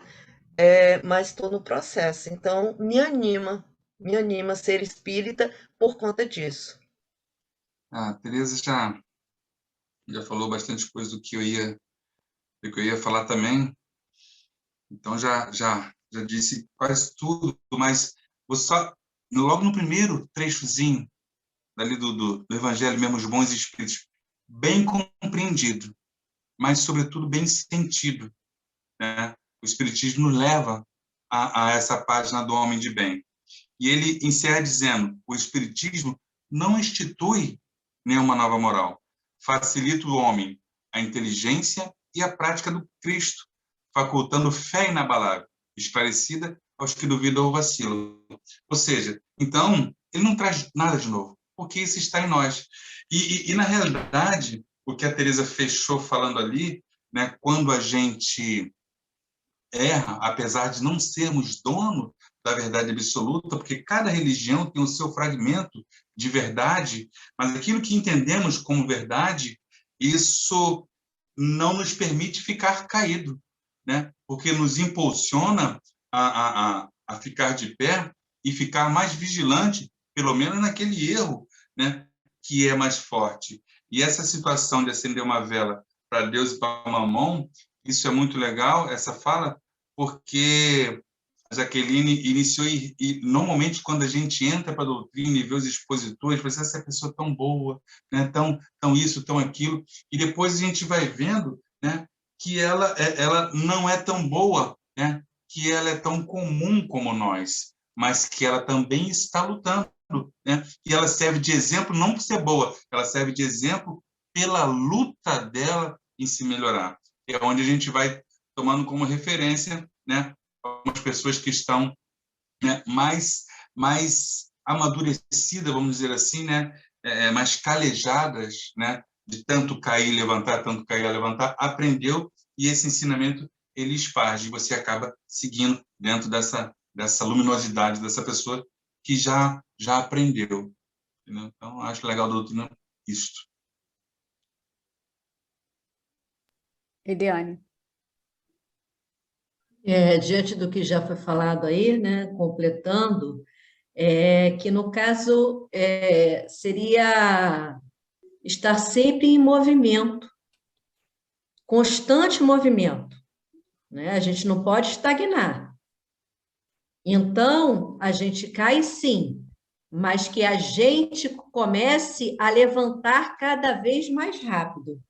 Mas estou no processo, então me anima ser espírita por conta disso. A Tereza já falou bastante coisa do que eu ia falar também, então já disse quase tudo, mas vou só, logo no primeiro trechozinho dali do Evangelho mesmo, os bons espíritos, bem compreendido, mas sobretudo bem sentido, né? O Espiritismo nos leva a essa página do homem de bem. E ele encerra dizendo, o Espiritismo não institui nenhuma nova moral, facilita o homem a inteligência e a prática do Cristo, facultando fé inabalável, esclarecida aos que duvidam ou vacilam. Ou seja, então, ele não traz nada de novo, porque isso está em nós. E na realidade, o que a Teresa fechou falando ali, né, quando a gente erra, apesar de não sermos dono da verdade absoluta, porque cada religião tem o seu fragmento de verdade, mas aquilo que entendemos como verdade, isso não nos permite ficar caído, né? Porque nos impulsiona a ficar de pé e ficar mais vigilante, pelo menos naquele erro, né, que é mais forte. E essa situação de acender uma vela para Deus e para Mamon, isso é muito legal, essa fala, porque a Jaqueline iniciou, e normalmente quando a gente entra para a doutrina e vê os expositores, você essa pessoa tão boa, né? tão isso, tão aquilo, e depois a gente vai vendo, né, que ela não é tão boa, né, que ela é tão comum como nós, mas que ela também está lutando, né? E ela serve de exemplo não por ser boa, ela serve de exemplo pela luta dela em se melhorar. É onde a gente vai tomando como referência, né, algumas pessoas que estão, né, mais amadurecidas, vamos dizer assim, né, mais calejadas, né, de tanto cair e levantar, tanto cair e levantar, aprendeu, e esse ensinamento ele esparge, e você acaba seguindo dentro dessa luminosidade dessa pessoa que já aprendeu. Entendeu? Então, acho legal da doutrina isto. Eliane. Diante do que já foi falado aí, né, completando, que no caso seria estar sempre em movimento, constante movimento, né? A gente não pode estagnar. Então, a gente cai sim, mas que a gente comece a levantar cada vez mais rápido,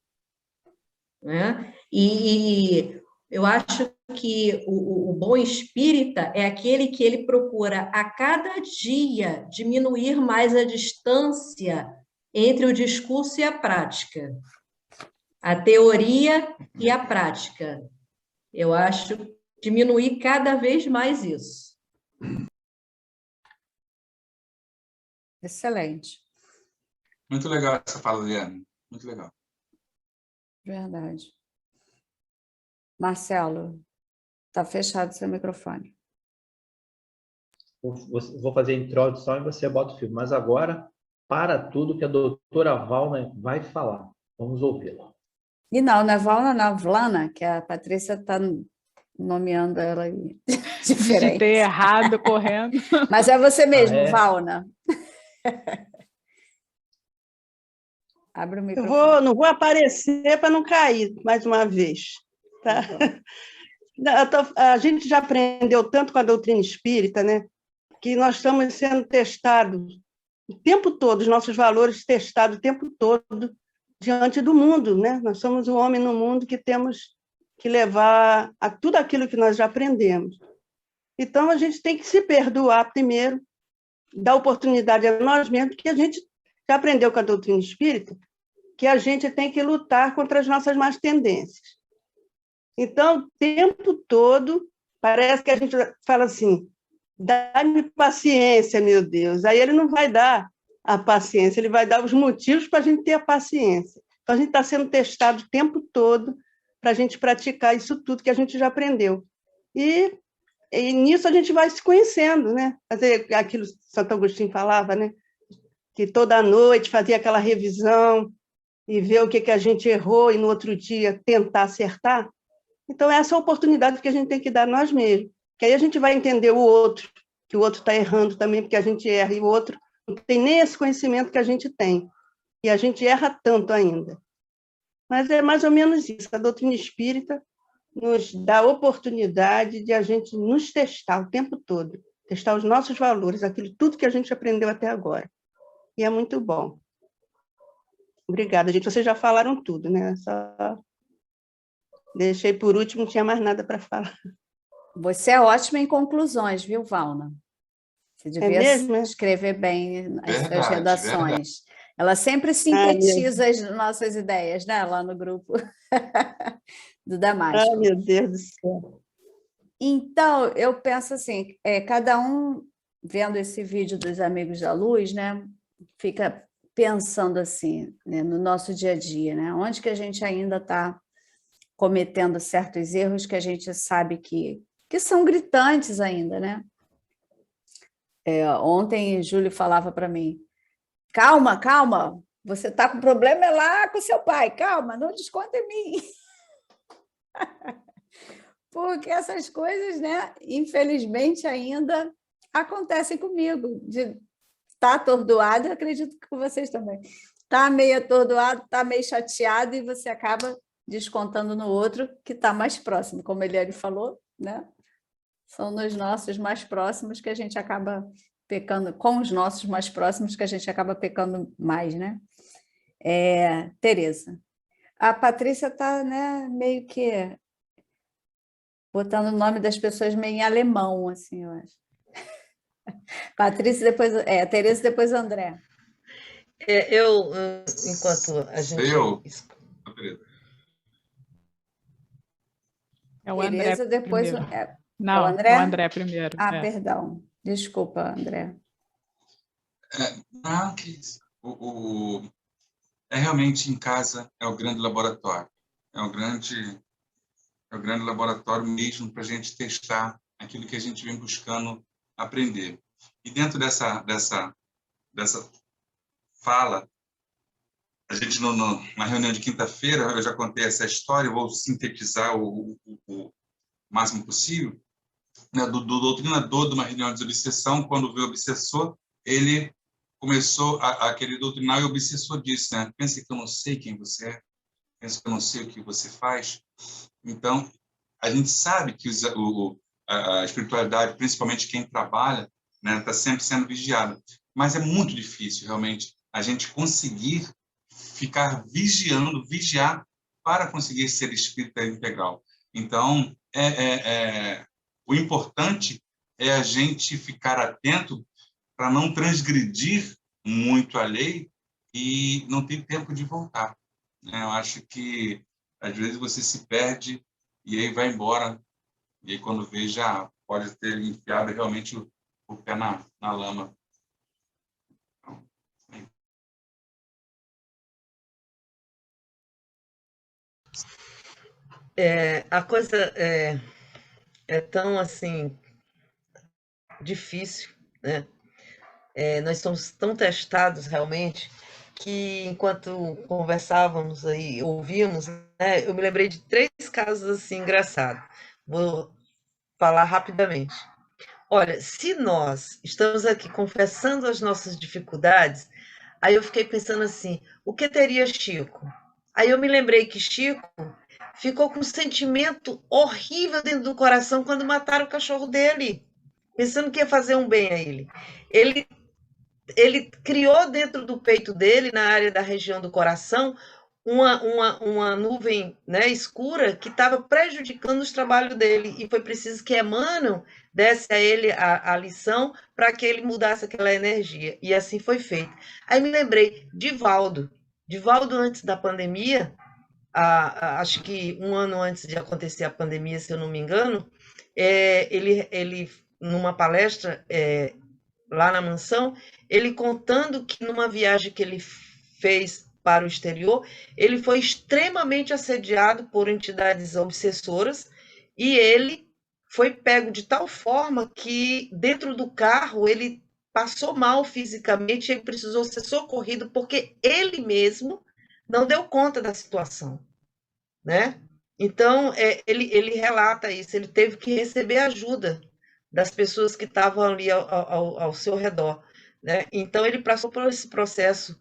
né? E eu acho que o bom espírita é aquele que ele procura a cada dia diminuir mais a distância entre o discurso e a prática, a teoria e a prática. Eu acho diminuir cada vez mais isso. Excelente. Muito legal essa fala, Eliane. Muito legal. Verdade. Marcelo, está fechado seu microfone. Vou fazer a introdução e você bota o filme. Mas agora, para tudo que a doutora Valna vai falar. Vamos ouvi-la. E não é Valna, não, Vlana, que a Patrícia está nomeando ela aí. Diferente. Digitei errado, correndo. Mas é você mesmo, Valna. Abre o microfone. Não vou aparecer para não cair mais uma vez. Tá? A gente já aprendeu tanto com a doutrina espírita, né, que nós estamos sendo testados o tempo todo, os nossos valores testados o tempo todo diante do mundo, né? Nós somos o homem no mundo que temos que levar a tudo aquilo que nós já aprendemos. Então, a gente tem que se perdoar primeiro, dar oportunidade a nós mesmos, que a gente já aprendeu com a doutrina espírita, que a gente tem que lutar contra as nossas más tendências. Então, o tempo todo, parece que a gente fala assim, dá-me paciência, meu Deus. Aí ele não vai dar a paciência, ele vai dar os motivos para a gente ter a paciência. Então, a gente está sendo testado o tempo todo para a gente praticar isso tudo que a gente já aprendeu. E nisso a gente vai se conhecendo, né? Fazer aquilo que Santo Agostinho falava, né? Que toda noite fazia aquela revisão e ver o que a gente errou e no outro dia tentar acertar. Então, essa é a oportunidade que a gente tem que dar nós mesmos, que aí a gente vai entender o outro, que o outro está errando também, porque a gente erra, e o outro não tem nem esse conhecimento que a gente tem, e a gente erra tanto ainda. Mas é mais ou menos isso, a doutrina espírita nos dá a oportunidade de a gente nos testar o tempo todo, testar os nossos valores, aquilo tudo que a gente aprendeu até agora. E é muito bom. Obrigada, gente. Vocês já falaram tudo, né? Só deixei por último, não tinha mais nada para falar. Você é ótima em conclusões, viu, Valna? Você devia escrever bem as suas redações. Verdade. Ela sempre sintetiza as nossas ideias, né? Lá no grupo do Damasco. Ai, meu Deus do céu. Então, eu penso assim, cada um vendo esse vídeo dos Amigos da Luz, né, fica pensando assim, né, no nosso dia a dia, né, onde que a gente ainda está cometendo certos erros que a gente sabe que são gritantes ainda, né? Ontem, Júlio falava para mim, calma, calma, você está com problema lá com seu pai, calma, não desconta em mim. Porque essas coisas, né, infelizmente, ainda acontecem comigo, de estar atordoado, eu acredito que com vocês também. Está meio atordoado, está meio chateado, e você acaba descontando no outro que está mais próximo, como a Eliane falou, né? São nos nossos mais próximos que a gente acaba pecando, com os nossos mais próximos que a gente acaba pecando mais, né? Tereza, a Patrícia está, né, meio que botando o nome das pessoas meio em alemão, assim, eu acho. Patrícia, depois... Tereza, depois André. Enquanto a gente... É o André Tereza, depois... Não, o André? o André primeiro. Perdão. Desculpa, André. Não, que isso. Realmente em casa é o grande laboratório. É o grande laboratório mesmo para a gente testar aquilo que a gente vem buscando aprender. E dentro dessa fala, a gente na reunião de quinta-feira, eu já contei essa história, eu vou sintetizar o máximo possível, né, do doutrinador de uma reunião de obsessão. Quando veio o obsessor, ele começou a querer doutrinar, e o obsessor disse, né, pensa que eu não sei quem você é, pensa que eu não sei o que você faz. Então, a gente sabe que a espiritualidade, principalmente quem trabalha, né, está sempre sendo vigiada. Mas é muito difícil, realmente, a gente conseguir ficar vigiar para conseguir ser espírita integral. Então, o importante é a gente ficar atento para não transgredir muito a lei e não ter tempo de voltar. Eu acho que, às vezes, você se perde e aí vai embora. E aí, quando vê, já pode ter enfiado realmente o pé na lama. A coisa é tão, assim, difícil, né? Nós somos tão testados, realmente, que enquanto conversávamos aí, ouvíamos, né, eu me lembrei de 3 casos assim engraçados. Vou falar rapidamente. Olha, se nós estamos aqui confessando as nossas dificuldades, aí eu fiquei pensando assim, o que teria Chico? Aí eu me lembrei que Chico ficou com um sentimento horrível dentro do coração quando mataram o cachorro dele, pensando que ia fazer um bem a ele. Ele criou dentro do peito dele, na área da região do coração, uma nuvem, né, escura que estava prejudicando os trabalhos dele, e foi preciso que Emmanuel desse a ele a lição para que ele mudasse aquela energia, e assim foi feito. Aí me lembrei de Divaldo, antes da pandemia, acho que um ano antes de acontecer a pandemia, se eu não me engano, ele numa palestra lá na mansão, ele contando que numa viagem que ele fez para o exterior, ele foi extremamente assediado por entidades obsessoras, e ele foi pego de tal forma que dentro do carro ele passou mal fisicamente, ele precisou ser socorrido porque ele mesmo não deu conta da situação, né? Então, ele relata isso, ele teve que receber ajuda das pessoas que estavam ali ao seu redor, né? Então, ele passou por esse processo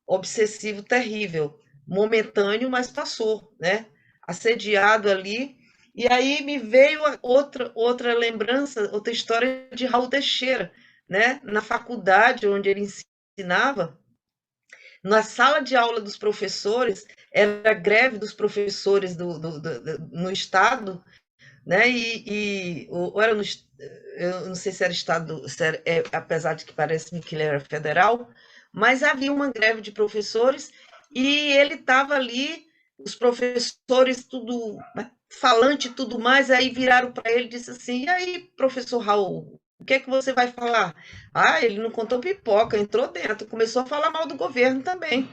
obsessivo terrível, momentâneo, mas passou, né? Assediado ali. E aí me veio outra lembrança, outra história de Raul Teixeira, né? Na faculdade onde ele ensinava, na sala de aula dos professores, era greve dos professores no estado, né? Ou era eu não sei se era estado, apesar de que parece que ele era federal, mas havia uma greve de professores e ele estava ali, os professores tudo, né, falante e tudo mais, aí viraram para ele e disse assim, e aí, professor Raul, o que é que você vai falar? Ah, ele não contou pipoca, entrou dentro, começou a falar mal do governo também.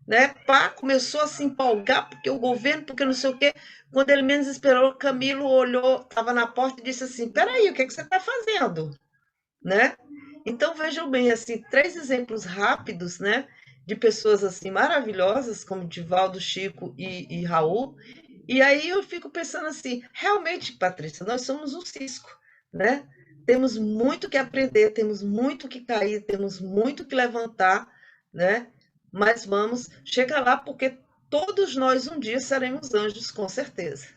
Né? Pá, começou a se empolgar, porque o governo, porque não sei o quê. Quando ele menos esperou, Camilo olhou, estava na porta e disse assim, peraí, o que é que você está fazendo? Né? Então, vejam bem, assim, 3 exemplos rápidos, né, de pessoas assim maravilhosas, como Divaldo, Chico e Raul. E aí eu fico pensando assim, realmente, Patrícia, nós somos um cisco, né? Temos muito que aprender, temos muito que cair, temos muito que levantar, né? Mas vamos chegar lá, porque todos nós um dia seremos anjos, com certeza.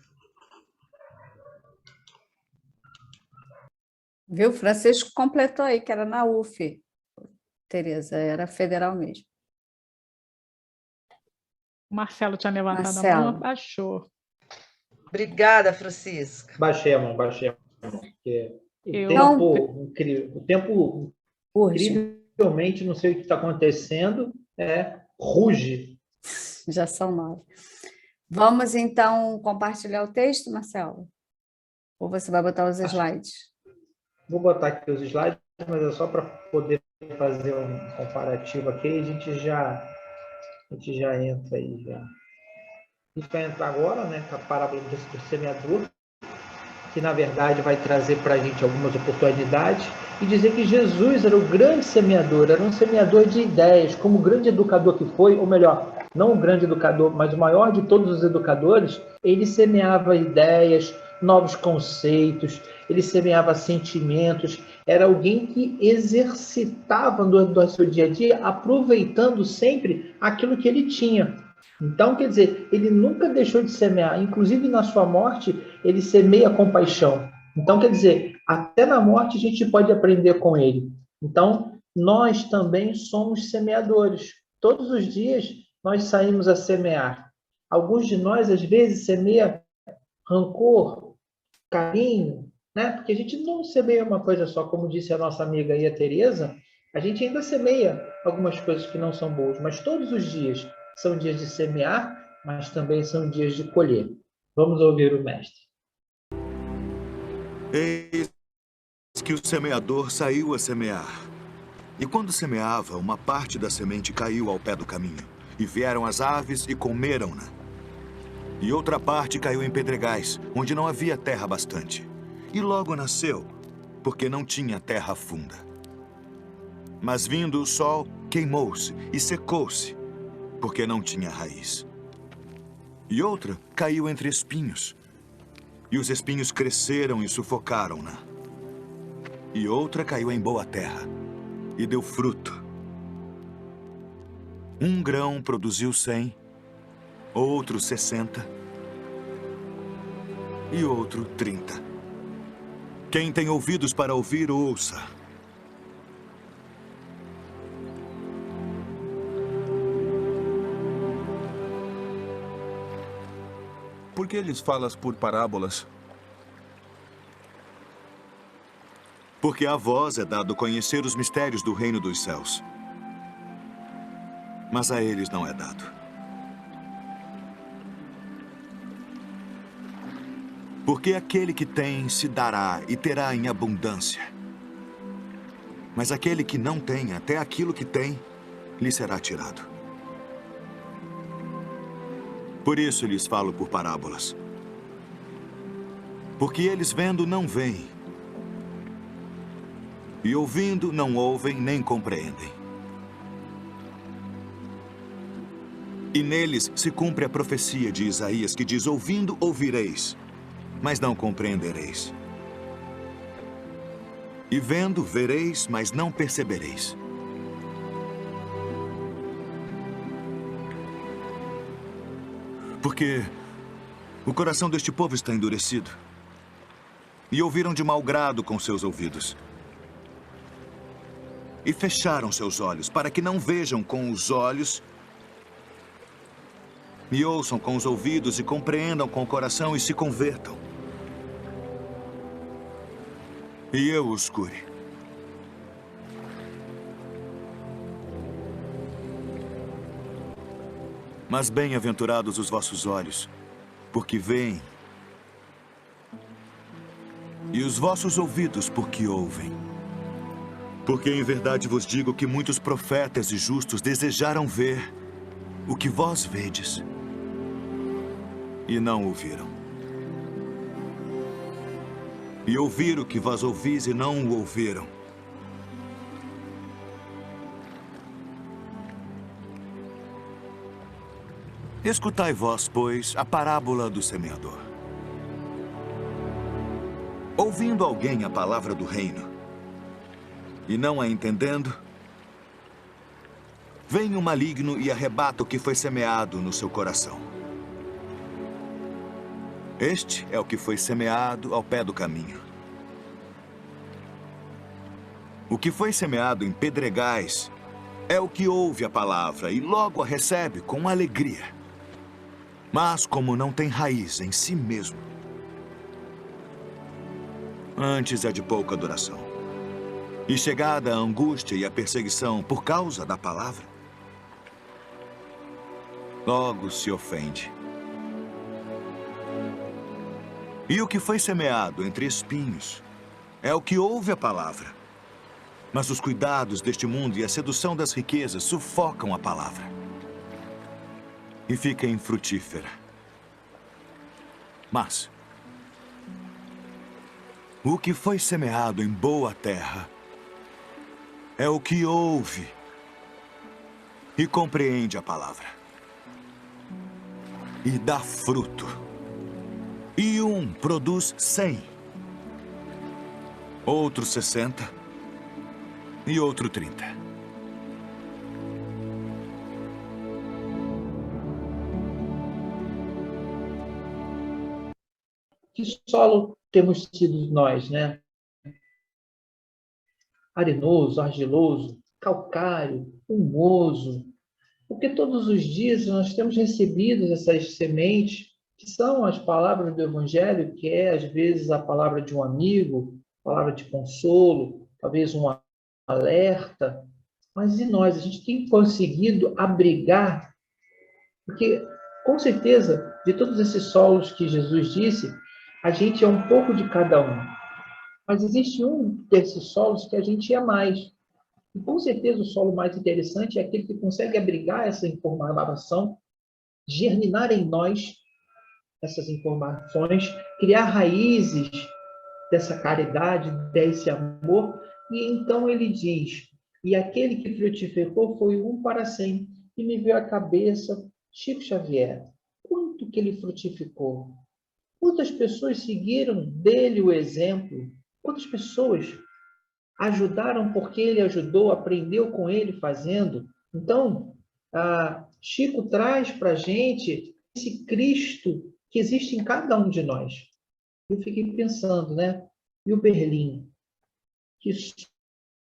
Viu? Francisco completou aí, que era na UF, Tereza, era federal mesmo. O Marcelo tinha levantado a Marcelo. mão, abaixou. Obrigada, Francisco. Baixei a mão, porque Então, o tempo incrivelmente, não sei o que está acontecendo, ruge. Já são 9. Vamos, então, compartilhar o texto, Marcelo? Ou você vai botar os slides? Vou botar aqui os slides, mas é só para poder fazer um comparativo aqui, a gente já entra aí. Já. A gente vai entrar agora, né, com a parábola do semeador, que, na verdade, vai trazer para a gente algumas oportunidades e dizer que Jesus era o grande semeador, era um semeador de ideias, como o grande educador que foi, ou melhor, não o grande educador, mas o maior de todos os educadores, ele semeava ideias, novos conceitos, ele semeava sentimentos, era alguém que exercitava no seu dia a dia, aproveitando sempre aquilo que ele tinha. Então, quer dizer, ele nunca deixou de semear, inclusive na sua morte, ele semeia compaixão. Então, quer dizer, até na morte a gente pode aprender com ele. Então, nós também somos semeadores. Todos os dias nós saímos a semear. Alguns de nós, às vezes, semeia rancor, carinho, né? Porque a gente não semeia uma coisa só, como disse a nossa amiga aí, a Tereza, a gente ainda semeia algumas coisas que não são boas, mas todos os dias são dias de semear, mas também são dias de colher. Vamos ouvir o mestre. Eis que o semeador saiu a semear. E quando semeava, uma parte da semente caiu ao pé do caminho, e vieram as aves e comeram-na. E outra parte caiu em pedregais, onde não havia terra bastante. E logo nasceu, porque não tinha terra funda. Mas vindo o sol, queimou-se e secou-se, porque não tinha raiz. E outra caiu entre espinhos, e os espinhos cresceram e sufocaram-na. E outra caiu em boa terra, e deu fruto. Um grão produziu 100, outro 60, e outro 30. Quem tem ouvidos para ouvir, ouça. Por que lhes falas por parábolas? Porque a vós é dado conhecer os mistérios do reino dos céus. Mas a eles não é dado. Porque aquele que tem se dará e terá em abundância. Mas aquele que não tem, até aquilo que tem, lhe será tirado. Por isso lhes falo por parábolas. Porque eles vendo não veem, e ouvindo não ouvem nem compreendem. E neles se cumpre a profecia de Isaías, que diz: ouvindo ouvireis, mas não compreendereis. E vendo vereis, mas não percebereis. Porque o coração deste povo está endurecido. E ouviram de mau grado com seus ouvidos. E fecharam seus olhos, para que não vejam com os olhos, e ouçam com os ouvidos, e compreendam com o coração, e se convertam. E eu os cure. Mas bem-aventurados os vossos olhos, porque veem, e os vossos ouvidos porque ouvem. Porque em verdade vos digo que muitos profetas e justos desejaram ver o que vós vedes e não ouviram. E ouvir o que vós ouvis e não o ouviram. Escutai vós, pois, a parábola do semeador. Ouvindo alguém a palavra do reino e não a entendendo, vem o maligno e arrebata o que foi semeado no seu coração. Este é o que foi semeado ao pé do caminho. O que foi semeado em pedregais é o que ouve a palavra e logo a recebe com alegria. Mas como não tem raiz em si mesmo, antes é de pouca duração. E chegada a angústia e a perseguição por causa da palavra, logo se ofende. E o que foi semeado entre espinhos é o que ouve a palavra. Mas os cuidados deste mundo e a sedução das riquezas sufocam a palavra e fica infrutífera. Mas o que foi semeado em boa terra é o que ouve e compreende a palavra e dá fruto. E um produz 100, outro 60 e outro 30. Que solo temos sido nós, né? Arenoso, argiloso, calcário, humoso. Porque todos os dias nós temos recebido essas sementes, que são as palavras do Evangelho, que é, às vezes, a palavra de um amigo, palavra de consolo, talvez um alerta. Mas e nós? A gente tem conseguido abrigar? Porque, com certeza, de todos esses solos que Jesus disse, a gente é um pouco de cada um. Mas existe um desses solos que a gente é mais. E, com certeza, o solo mais interessante é aquele que consegue abrigar essa informação, germinar em nós essas informações, criar raízes dessa caridade, desse amor. E então ele diz, e aquele que frutificou foi um para 100. E me veio à cabeça Chico Xavier. Quanto que ele frutificou? Quantas pessoas seguiram dele o exemplo? Quantas pessoas ajudaram porque ele ajudou, aprendeu com ele fazendo? Então, Chico traz para a gente esse Cristo que existe em cada um de nós. Eu fiquei pensando, né? E o Berlim? Que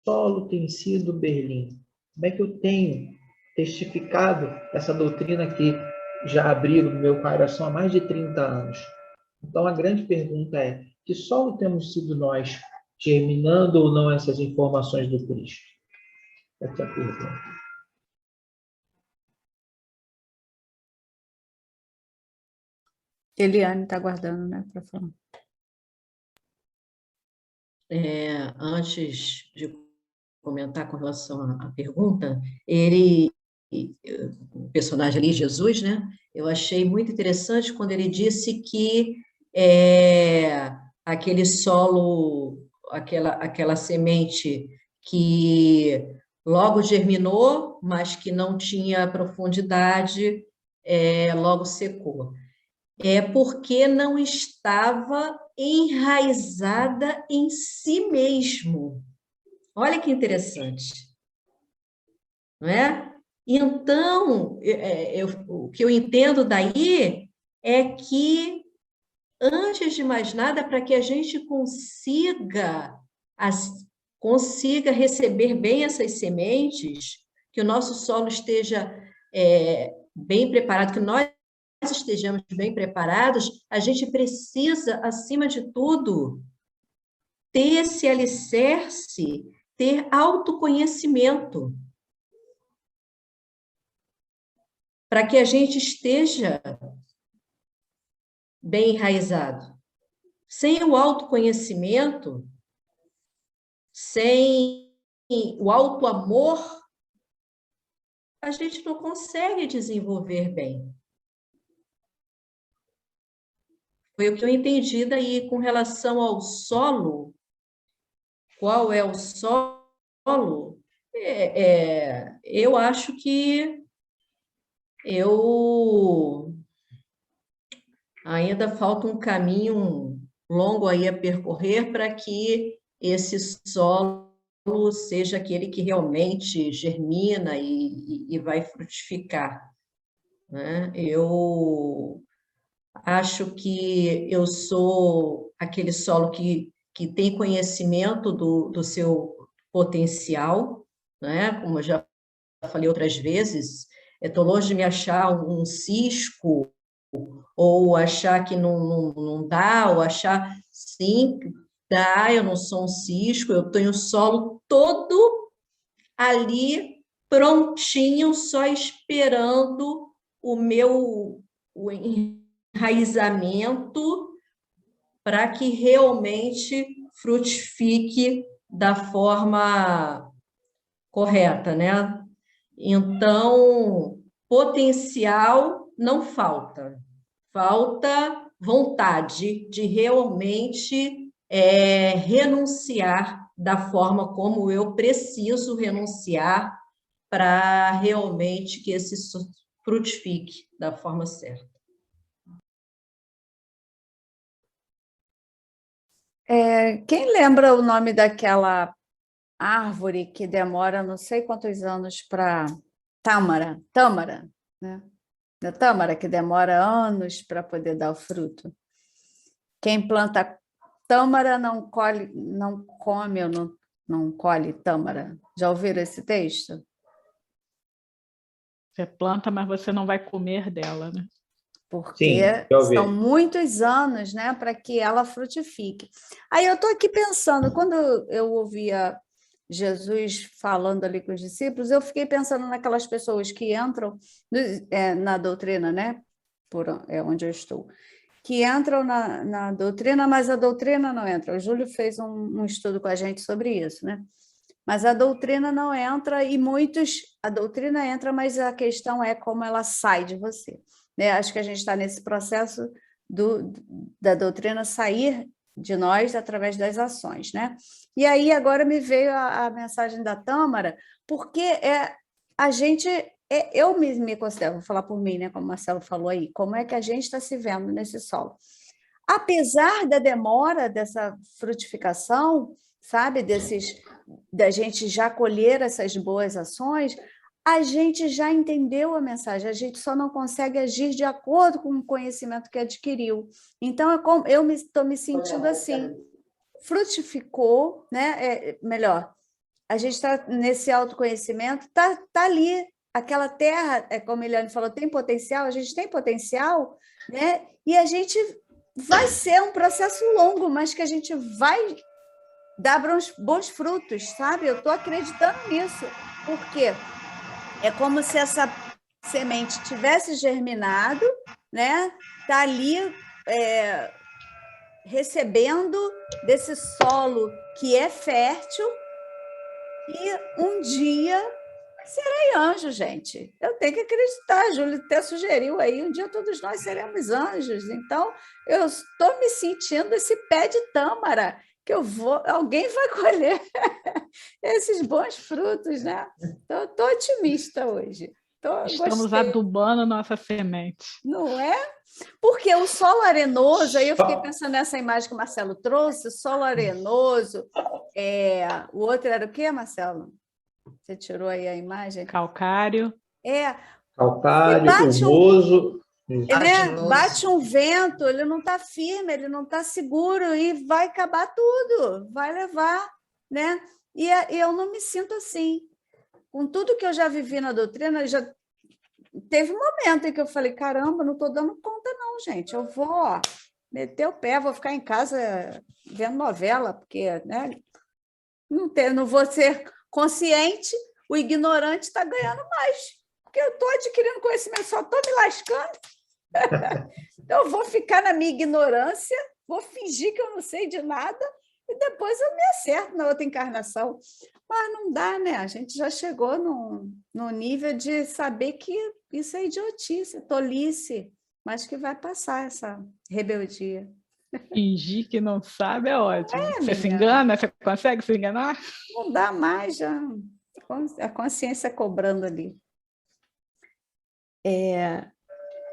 solo tem sido Berlim? Como é que eu tenho testificado essa doutrina que já abrigo no meu coração há mais de 30 anos? Então, a grande pergunta é, que solo temos sido nós, germinando ou não essas informações do Cristo? Essa é a pergunta. Eliane está aguardando, né, para falar. Antes de comentar com relação à pergunta, o personagem ali, Jesus, né? Eu achei muito interessante quando ele disse que aquele solo, aquela semente que logo germinou, mas que não tinha profundidade, logo secou. É porque não estava enraizada em si mesmo. Olha que interessante, não é? Então, o que eu entendo daí é que, antes de mais nada, para que a gente consiga receber bem essas sementes, que o nosso solo esteja bem preparado, que nós estejamos bem preparados, a gente precisa, acima de tudo, ter esse alicerce, ter autoconhecimento, para que a gente esteja bem enraizado. Sem o autoconhecimento, sem o autoamor, a gente não consegue desenvolver bem. Foi o que eu entendi daí com relação ao solo. Qual é o solo? Eu acho que ainda falta um caminho longo aí a percorrer para que esse solo seja aquele que realmente germina e vai frutificar, né? Eu acho que eu sou aquele solo que tem conhecimento do seu potencial, né? Como eu já falei outras vezes, estou longe de me achar um cisco, ou achar que não dá, ou achar, sim, dá, eu não sou um cisco, eu tenho o solo todo ali, prontinho, só esperando o meu enraizamento para que realmente frutifique da forma correta, né? Então, potencial não falta. Falta vontade de realmente renunciar da forma como eu preciso renunciar para realmente que esse frutifique da forma certa. Quem lembra o nome daquela árvore que demora não sei quantos anos para... Tâmara, né? Da tâmara, que demora anos para poder dar o fruto. Quem planta tâmara não come ou não colhe tâmara. Já ouviram esse texto? Você planta, mas você não vai comer dela, né? Porque são muitos anos, né, para que ela frutifique. Aí eu estou aqui pensando, quando eu ouvia Jesus falando ali com os discípulos, eu fiquei pensando naquelas pessoas que entram na doutrina, né? Onde eu estou, que entram na doutrina, mas a doutrina não entra. O Júlio fez um estudo com a gente sobre isso, né? Mas a doutrina não entra e a doutrina entra, mas a questão é como ela sai de você, né? Acho que a gente está nesse processo da doutrina sair de nós através das ações, né? E aí agora me veio a mensagem da Tâmara, porque eu me considero, vou falar por mim, né, como o Marcelo falou aí, como é que a gente está se vendo nesse solo. Apesar da demora dessa frutificação, sabe, da gente já colher essas boas ações, a gente já entendeu a mensagem, a gente só não consegue agir de acordo com o conhecimento que adquiriu. Então, eu estou me sentindo assim, frutificou, né? Melhor, a gente está nesse autoconhecimento, tá ali, aquela terra, como a Eliane falou, tem potencial, a gente tem potencial, né? E a gente vai ser um processo longo, mas que a gente vai dar bons frutos, sabe? Eu estou acreditando nisso. Por quê? É como se essa semente tivesse germinado, né? Está ali recebendo desse solo que é fértil e um dia serei anjo, gente. Eu tenho que acreditar. A Júlia até sugeriu aí, um dia todos nós seremos anjos. Então, eu estou me sentindo esse pé de tâmara, que alguém vai colher esses bons frutos, né? Então, estou otimista hoje. Estamos adubando nossa semente. Não é? Porque o solo arenoso, aí eu fiquei pensando nessa imagem que o Marcelo trouxe, o solo arenoso, o outro era o quê, Marcelo? Você tirou aí a imagem? Calcário. Calcário, humoso. Bate um vento, ele não está firme, ele não está seguro e vai acabar tudo, vai levar, né? E eu não me sinto assim. Com tudo que eu já vivi na doutrina, já teve um momento em que eu falei, caramba, não estou dando conta não, gente. Eu vou meter o pé, vou ficar em casa vendo novela, porque, né, não vou ser consciente, o ignorante está ganhando mais, porque eu estou adquirindo conhecimento, só estou me lascando. Então, eu vou ficar na minha ignorância, vou fingir que eu não sei de nada e depois eu me acerto na outra encarnação. Mas não dá, né? A gente já chegou no nível de saber que isso é idiotice, tolice, mas que vai passar essa rebeldia. Fingir que não sabe é ótimo. Você se menina. engana? Você consegue se enganar? Não dá mais, já. A consciência cobrando ali.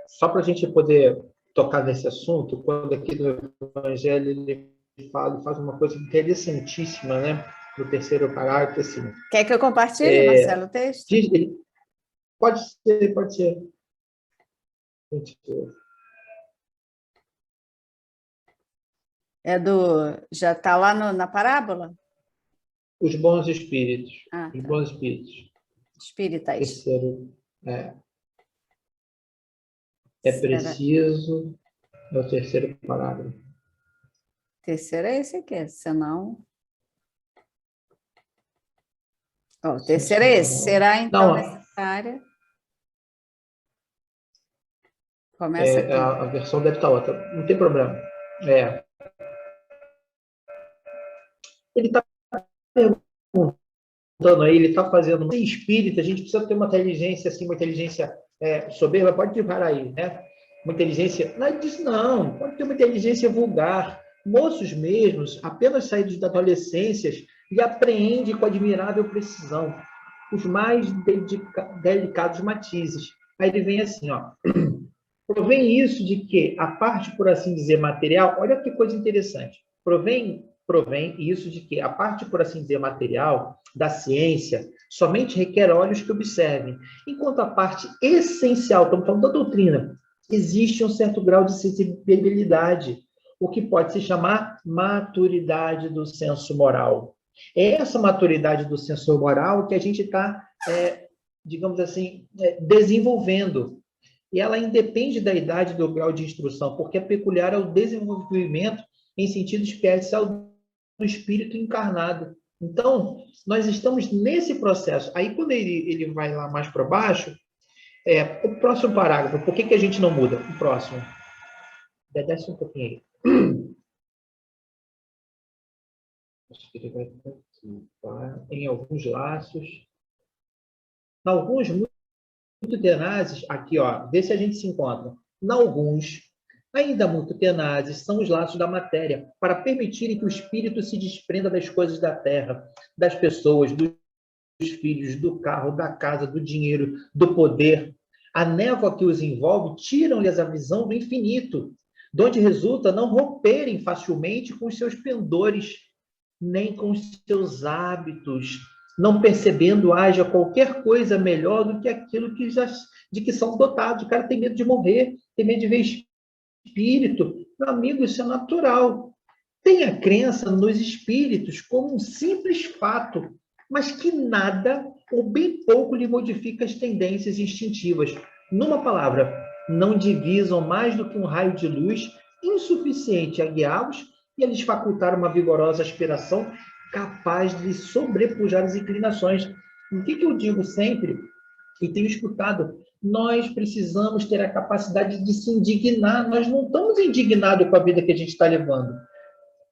Só para a gente poder tocar nesse assunto, quando aqui no Evangelho ele faz uma coisa interessantíssima, né? No terceiro parágrafo, assim. Quer que eu compartilhe, Marcelo, o texto? Pode ser, pode ser. Já está lá na parábola? Os bons espíritos. Ah, os tá. bons espíritos. Espíritas. Terceiro, preciso, é o terceiro parágrafo. Terceiro é esse aqui, senão... Oh, o terceiro é esse, será então necessária... Começa aqui. A versão deve estar outra, não tem problema. Ele está perguntando aí, ele está fazendo espírita, a gente precisa ter uma inteligência assim, uma inteligência soberba, pode parar aí, né? Uma inteligência, não, pode ter uma inteligência vulgar. Moços mesmos, apenas saídos da adolescência, e apreende com admirável precisão os mais delicados matizes. Aí ele vem assim, ó. Provém isso de que a parte, por assim dizer, material, olha que coisa interessante, provém isso de que a parte, por assim dizer, material da ciência somente requer olhos que observem, enquanto a parte essencial, estamos falando da doutrina, existe um certo grau de sensibilidade, o que pode se chamar maturidade do senso moral. É essa maturidade do senso moral que a gente está, digamos assim, desenvolvendo. E ela independe da idade do grau de instrução, porque é peculiar ao desenvolvimento em sentido especial do espírito encarnado. Então, nós estamos nesse processo. Aí, quando ele vai lá mais para baixo, o próximo parágrafo, por que a gente não muda? O próximo. Desce um pouquinho aí. Acho que ele vai estar aqui, tá? Em alguns laços. Em alguns muito tenazes, aqui, ó, vê se a gente se encontra. Em alguns, ainda muito tenazes, são os laços da matéria, para permitirem que o espírito se desprenda das coisas da terra, das pessoas, dos filhos, do carro, da casa, do dinheiro, do poder. A névoa que os envolve tiram-lhes a visão do infinito, de onde resulta não romperem facilmente com os seus pendores, nem com os seus hábitos, não percebendo haja qualquer coisa melhor do que aquilo de que são dotados. O cara tem medo de morrer, tem medo de ver espírito. Meu amigo, isso é natural. Tem a crença nos espíritos como um simples fato, mas que nada ou bem pouco lhe modifica as tendências instintivas. Numa palavra, não divisam mais do que um raio de luz insuficiente a guiá-los e a lhes facultar uma vigorosa aspiração capaz de sobrepujar as inclinações. O que eu digo sempre, e tenho escutado, nós precisamos ter a capacidade de se indignar. Nós não estamos indignados com a vida que a gente está levando.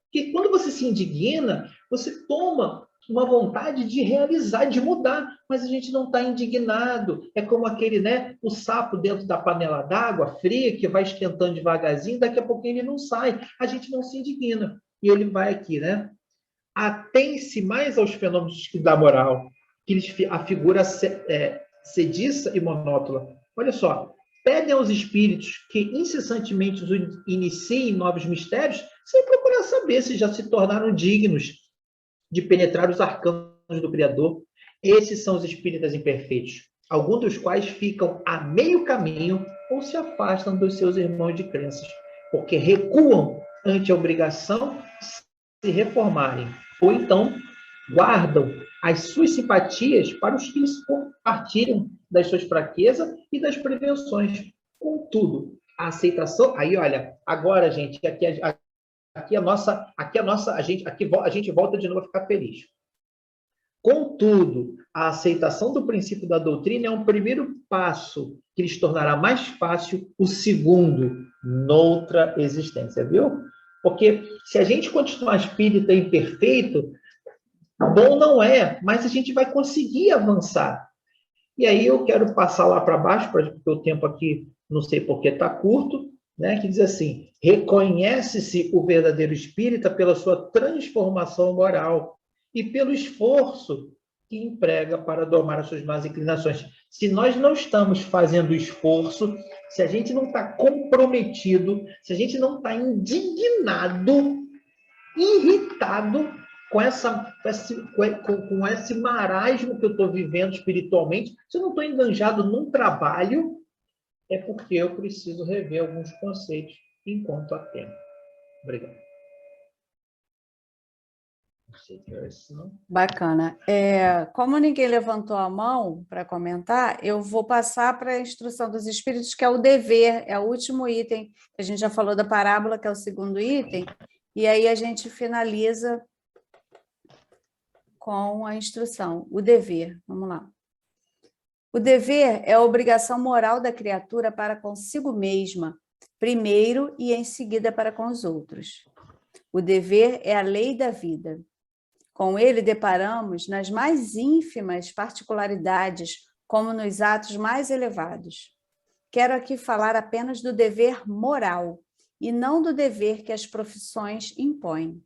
Porque quando você se indigna, você toma uma vontade de realizar, de mudar, mas a gente não está indignado. É como aquele, né, o sapo dentro da panela d'água fria, que vai esquentando devagarzinho, daqui a pouquinho ele não sai. A gente não se indigna. E ele vai aqui, né? Atém-se mais aos fenômenos da moral, que a figura sediça e monótona. Olha só, pedem aos espíritos que incessantemente os iniciem novos mistérios, sem procurar saber se já se tornaram dignos de penetrar os arcanos do Criador. Esses são os espíritas imperfeitos, alguns dos quais ficam a meio caminho ou se afastam dos seus irmãos de crenças, porque recuam ante a obrigação de se reformarem, ou então guardam as suas simpatias para os que partilham das suas fraquezas e das prevenções. Contudo, a aceitação... Aí, olha, agora, gente, a gente volta de novo a ficar feliz. Contudo, a aceitação do princípio da doutrina é um primeiro passo que lhes tornará mais fácil o segundo, noutra existência, viu? Porque se a gente continuar espírita imperfeito, bom não é, mas a gente vai conseguir avançar. E aí eu quero passar lá para baixo, porque o tempo aqui, não sei porque está curto, né, que diz assim: reconhece-se o verdadeiro espírita pela sua transformação moral e pelo esforço que emprega para domar as suas más inclinações. Se nós não estamos fazendo esforço, se a gente não está comprometido, se a gente não está indignado, irritado com esse marasmo que eu estou vivendo espiritualmente, se eu não estou enganjado num trabalho, é porque eu preciso rever alguns conceitos enquanto há tempo. Obrigado. Não sei que é isso, não. Bacana. Como ninguém levantou a mão para comentar, eu vou passar para a instrução dos espíritos, que é o dever, é o último item. A gente já falou da parábola, que é o segundo item, e aí a gente finaliza com a instrução, o dever. Vamos lá. O dever é a obrigação moral da criatura para consigo mesma, primeiro e em seguida para com os outros. O dever é a lei da vida. Com ele deparamos nas mais ínfimas particularidades, como nos atos mais elevados. Quero aqui falar apenas do dever moral, e não do dever que as profissões impõem.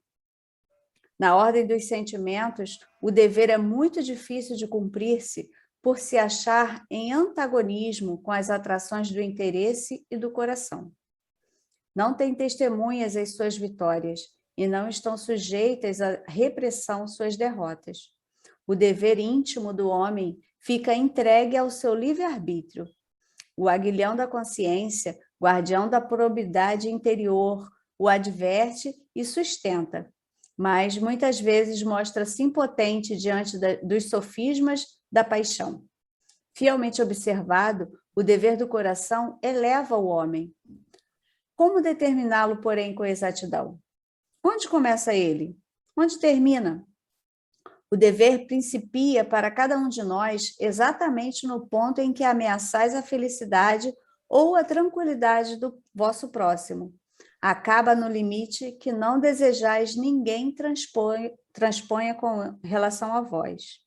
Na ordem dos sentimentos, o dever é muito difícil de cumprir-se por se achar em antagonismo com as atrações do interesse e do coração. Não tem testemunhas as suas vitórias e não estão sujeitas à repressão suas derrotas. O dever íntimo do homem fica entregue ao seu livre-arbítrio. O aguilhão da consciência, guardião da probidade interior, o adverte e sustenta, mas muitas vezes mostra-se impotente diante dos sofismas da paixão. Fielmente observado, o dever do coração eleva o homem. Como determiná-lo, porém, com exatidão? Onde começa ele? Onde termina? O dever principia para cada um de nós exatamente no ponto em que ameaçais a felicidade ou a tranquilidade do vosso próximo. Acaba no limite que não desejais ninguém transponha com relação a vós.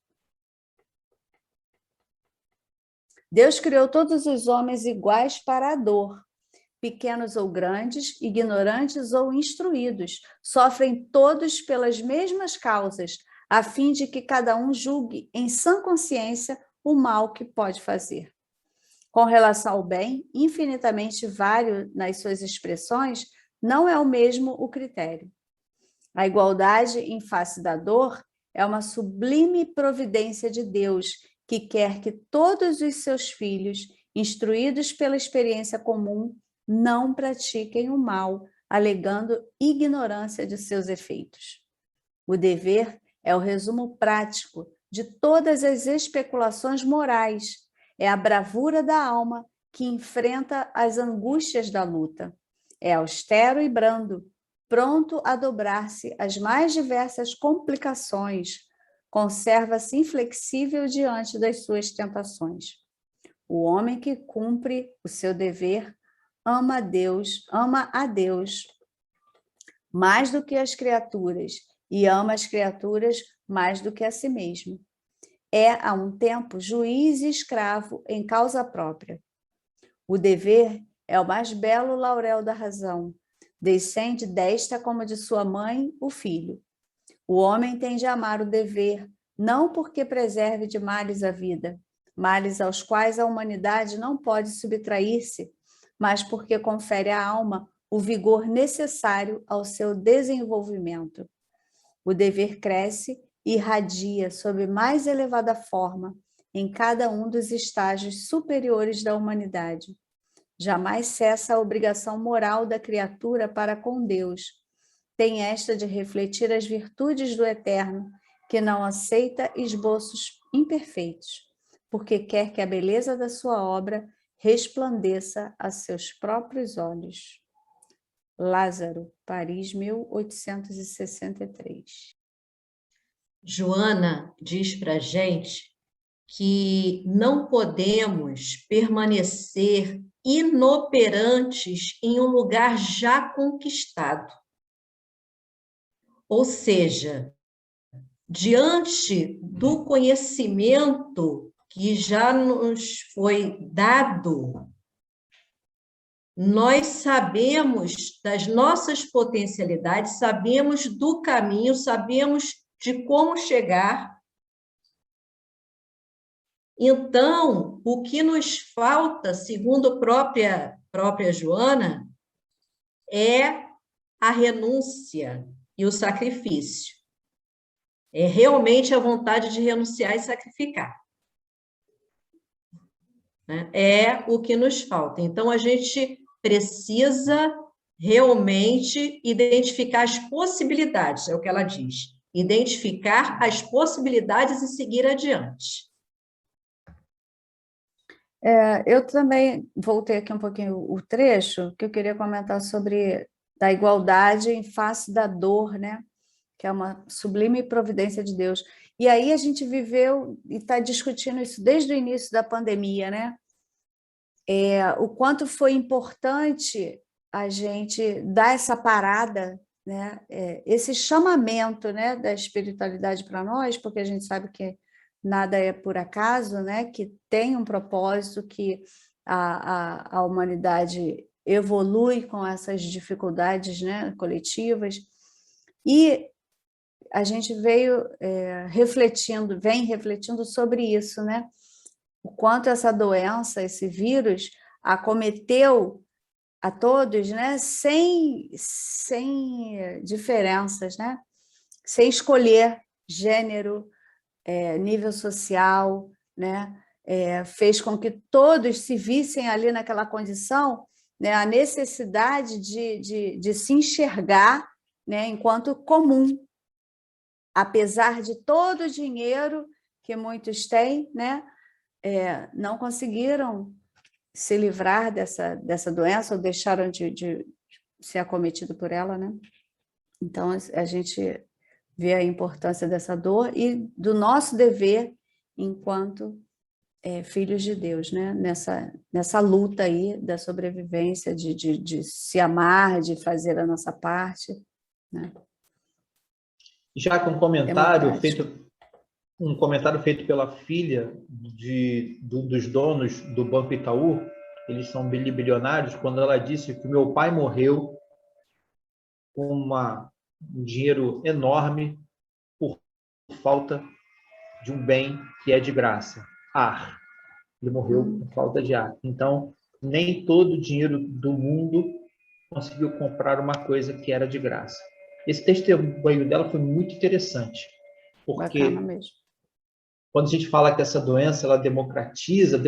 Deus criou todos os homens iguais para a dor. Pequenos ou grandes, ignorantes ou instruídos, sofrem todos pelas mesmas causas, a fim de que cada um julgue em sã consciência o mal que pode fazer. Com relação ao bem, infinitamente vário nas suas expressões, não é o mesmo o critério. A igualdade em face da dor é uma sublime providência de Deus, que quer que todos os seus filhos, instruídos pela experiência comum, não pratiquem o mal, alegando ignorância de seus efeitos. O dever é o resumo prático de todas as especulações morais, é a bravura da alma que enfrenta as angústias da luta. É austero e brando, pronto a dobrar-se às mais diversas complicações, conserva-se inflexível diante das suas tentações. O homem que cumpre o seu dever ama a Deus mais do que as criaturas e ama as criaturas mais do que a si mesmo. É, a um tempo, juiz e escravo em causa própria. O dever é o mais belo laurel da razão. Descende desta como de sua mãe o filho. O homem tem de amar o dever, não porque preserve de males a vida, males aos quais a humanidade não pode subtrair-se, mas porque confere à alma o vigor necessário ao seu desenvolvimento. O dever cresce e irradia sob mais elevada forma em cada um dos estágios superiores da humanidade. Jamais cessa a obrigação moral da criatura para com Deus. Tem esta de refletir as virtudes do Eterno, que não aceita esboços imperfeitos, porque quer que a beleza da sua obra resplandeça a seus próprios olhos. Lázaro, Paris, 1863. Joana diz para a gente que não podemos permanecer inoperantes em um lugar já conquistado. Ou seja, diante do conhecimento que já nos foi dado, nós sabemos das nossas potencialidades, sabemos do caminho, sabemos de como chegar. Então, o que nos falta, segundo a própria Joana, é a renúncia e o sacrifício. É realmente a vontade de renunciar e sacrificar. É o que nos falta. Então, a gente precisa realmente identificar as possibilidades, é o que ela diz. Identificar as possibilidades e seguir adiante. Eu também voltei aqui um pouquinho o trecho, que eu queria comentar sobre da igualdade em face da dor, né? Que é uma sublime providência de Deus. E aí a gente viveu e está discutindo isso desde o início da pandemia, né? O quanto foi importante a gente dar essa parada, né? Esse chamamento, né, da espiritualidade para nós, porque a gente sabe que nada é por acaso, né? Que tem um propósito, que a humanidade evolui com essas dificuldades, né, coletivas. E a gente vem refletindo sobre isso, né? O quanto essa doença, esse vírus, acometeu a todos, né? Sem diferenças, né? Sem escolher gênero, nível social, né? Fez com que todos se vissem ali naquela condição, né? A necessidade de se enxergar, né? Enquanto comum, apesar de todo o dinheiro que muitos têm, né? Não conseguiram se livrar dessa doença ou deixaram de ser acometido por ela, né? Então, a gente vê a importância dessa dor e do nosso dever enquanto filhos de Deus, né? Nessa luta aí da sobrevivência, de se amar, de fazer a nossa parte, né? Já com um comentário feito pela filha dos donos do Banco Itaú, eles são bilionários, quando ela disse que meu pai morreu com um dinheiro enorme por falta de um bem que é de graça, ar. Ele morreu por falta de ar. Então, nem todo o dinheiro do mundo conseguiu comprar uma coisa que era de graça. Esse testemunho dela foi muito interessante, porque quando a gente fala que essa doença ela democratiza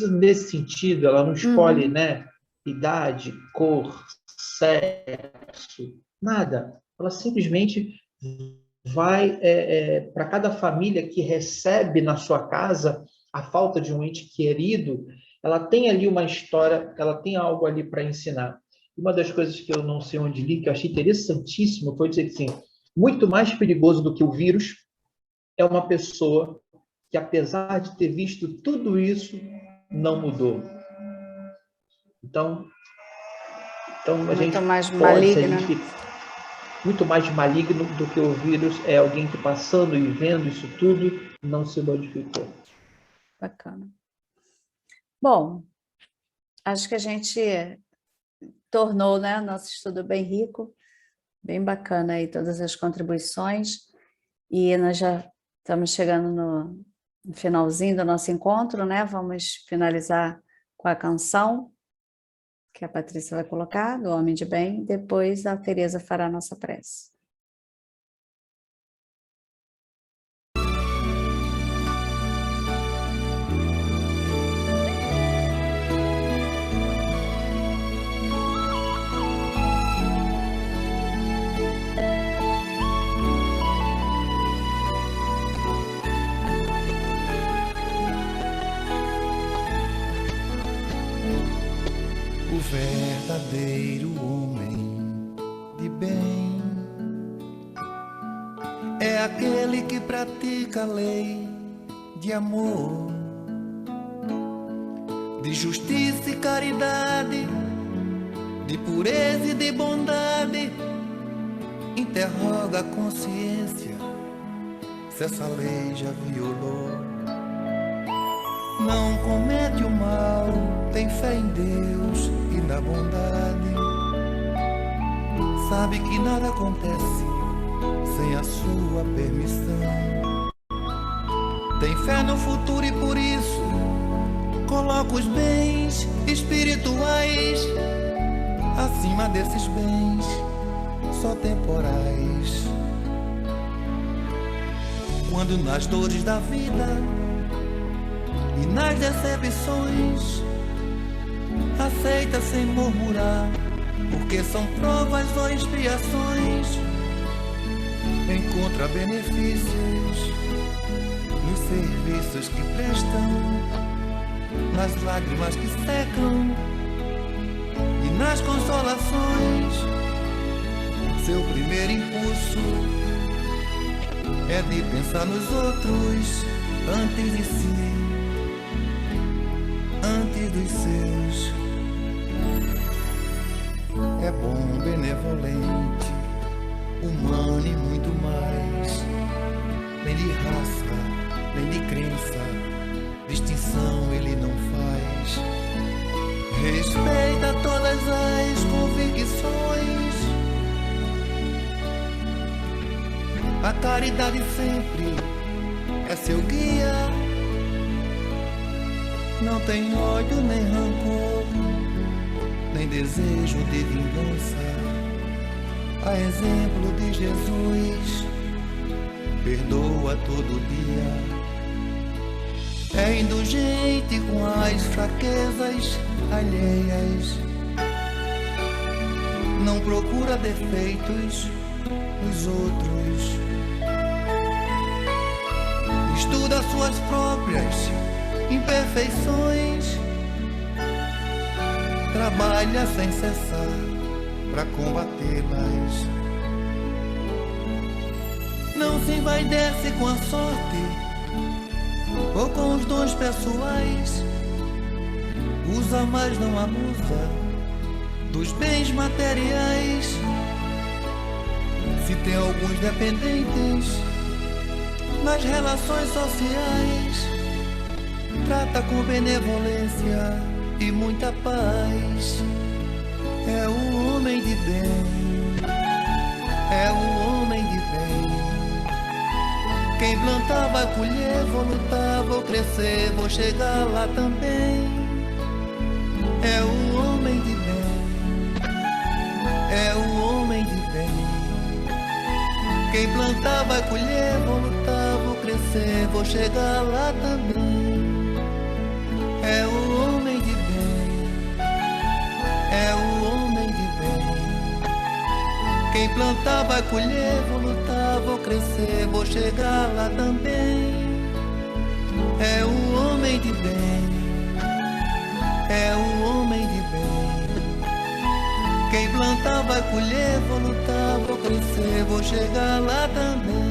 nesse sentido, ela não escolhe, né, idade, cor, sexo, nada. Ela simplesmente vai para cada família que recebe na sua casa a falta de um ente querido, ela tem ali uma história, ela tem algo ali para ensinar. Uma das coisas que eu não sei onde li, que eu achei interessantíssimo, foi dizer que, assim, muito mais perigoso do que o vírus é uma pessoa que, apesar de ter visto tudo isso, não mudou. Então a gente muito mais maligno do que o vírus é alguém que, passando e vendo isso tudo, não se modificou. Bacana. Bom, acho que a gente tornou, né, nosso estudo bem rico, bem bacana aí todas as contribuições, e nós já estamos chegando no finalzinho do nosso encontro, né? Vamos finalizar com a canção que a Patrícia vai colocar, do Homem de Bem, depois a Tereza fará a nossa prece. O verdadeiro homem de bem é aquele que pratica a lei de amor, de justiça e caridade, de pureza e de bondade, interroga a consciência se essa lei já violou. Não comete o mal, tem fé em Deus e na bondade. Sabe que nada acontece sem a sua permissão. Tem fé no futuro e por isso coloca os bens espirituais acima desses bens só temporais. Quando nas dores da vida e nas decepções aceita sem murmurar, porque são provas ou expiações. Encontra benefícios nos serviços que prestam, nas lágrimas que secam e nas consolações. Seu primeiro impulso é de pensar nos outros antes de si, antes dos seus. É bom, benevolente, humano e muito mais. Nem de raça, nem de crença, distinção ele não faz. Respeita todas as convicções. A caridade sempre é seu guia. Não tem ódio nem rancor, nem desejo de vingança. A exemplo de Jesus, perdoa todo dia. É indulgente com as fraquezas alheias. Não procura defeitos nos outros. Estuda suas próprias imperfeições. Trabalha sem cessar para combatê-las. Não se envaidece com a sorte ou com os dons pessoais. Usa, mas não abusa dos bens materiais. Se tem alguns dependentes nas relações sociais, trata com benevolência e muita paz. É o homem de bem, é o homem de bem. Quem plantar vai colher, vou lutar, vou crescer, vou chegar lá também. É o homem de bem, é o homem de bem. Quem plantar vai colher, vou lutar, vou crescer, vou chegar lá também. É o homem de bem, é o homem de bem. Quem plantar vai colher, vou lutar, vou crescer, vou chegar lá também. É o homem de bem, é o homem de bem. Quem plantar vai colher, vou lutar, vou crescer, vou chegar lá também.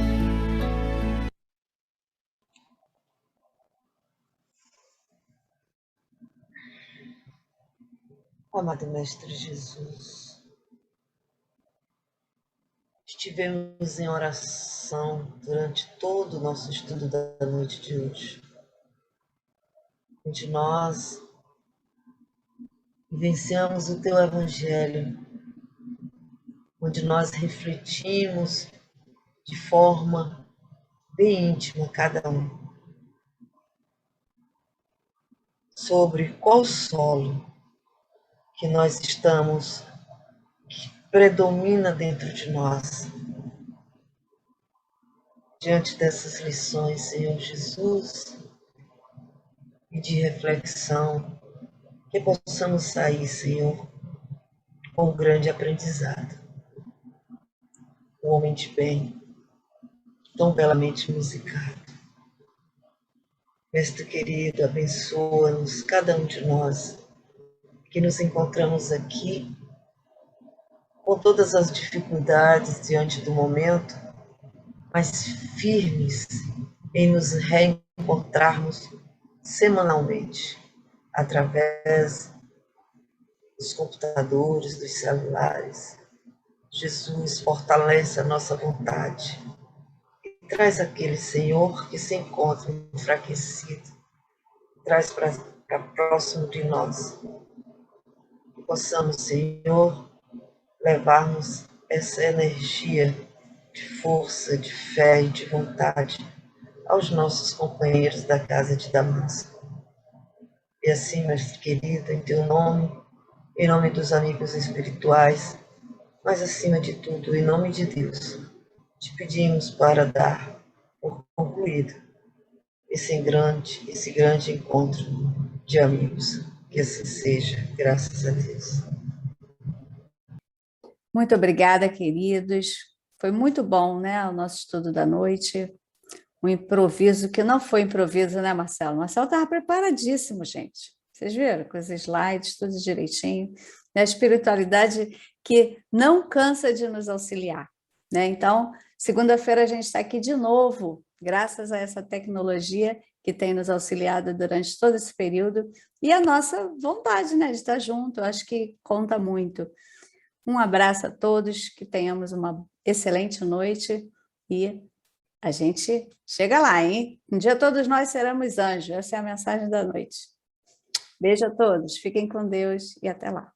Amado Mestre Jesus, estivemos em oração durante todo o nosso estudo da noite de hoje, onde nós vivenciamos o Teu Evangelho, onde nós refletimos de forma bem íntima, cada um, sobre qual solo que nós estamos, que predomina dentro de nós. Diante dessas lições, Senhor Jesus, e de reflexão, que possamos sair, Senhor, com um grande aprendizado. O homem de bem, tão belamente musicado. Mestre querido, abençoa-nos, cada um de nós, que nos encontramos aqui, com todas as dificuldades diante do momento, mas firmes em nos reencontrarmos semanalmente, através dos computadores, dos celulares, Jesus, fortalece a nossa vontade. E traz aquele, Senhor, que se encontra enfraquecido. Traz para próximo de nós. Que possamos, Senhor, levarmos essa energia de força, de fé e de vontade aos nossos companheiros da casa de Damasco. E assim, mestre querido, em teu nome, em nome dos amigos espirituais, mas acima de tudo, em nome de Deus, te pedimos para dar por concluído esse grande encontro de amigos. Que assim seja, graças a Deus. Muito obrigada, queridos. Foi muito bom, né, o nosso estudo da noite. Um improviso que não foi improviso, né, Marcelo? Marcelo estava preparadíssimo, gente. Vocês viram? Com os slides, tudo direitinho. A espiritualidade que não cansa de nos auxiliar, né? Então, segunda-feira a gente está aqui de novo, graças a essa tecnologia que tem nos auxiliado durante todo esse período e a nossa vontade, né, de estar junto. Eu acho que conta muito. Um abraço a todos, que tenhamos uma excelente noite e a gente chega lá, hein? Um dia todos nós seremos anjos, essa é a mensagem da noite. Beijo a todos, fiquem com Deus e até lá.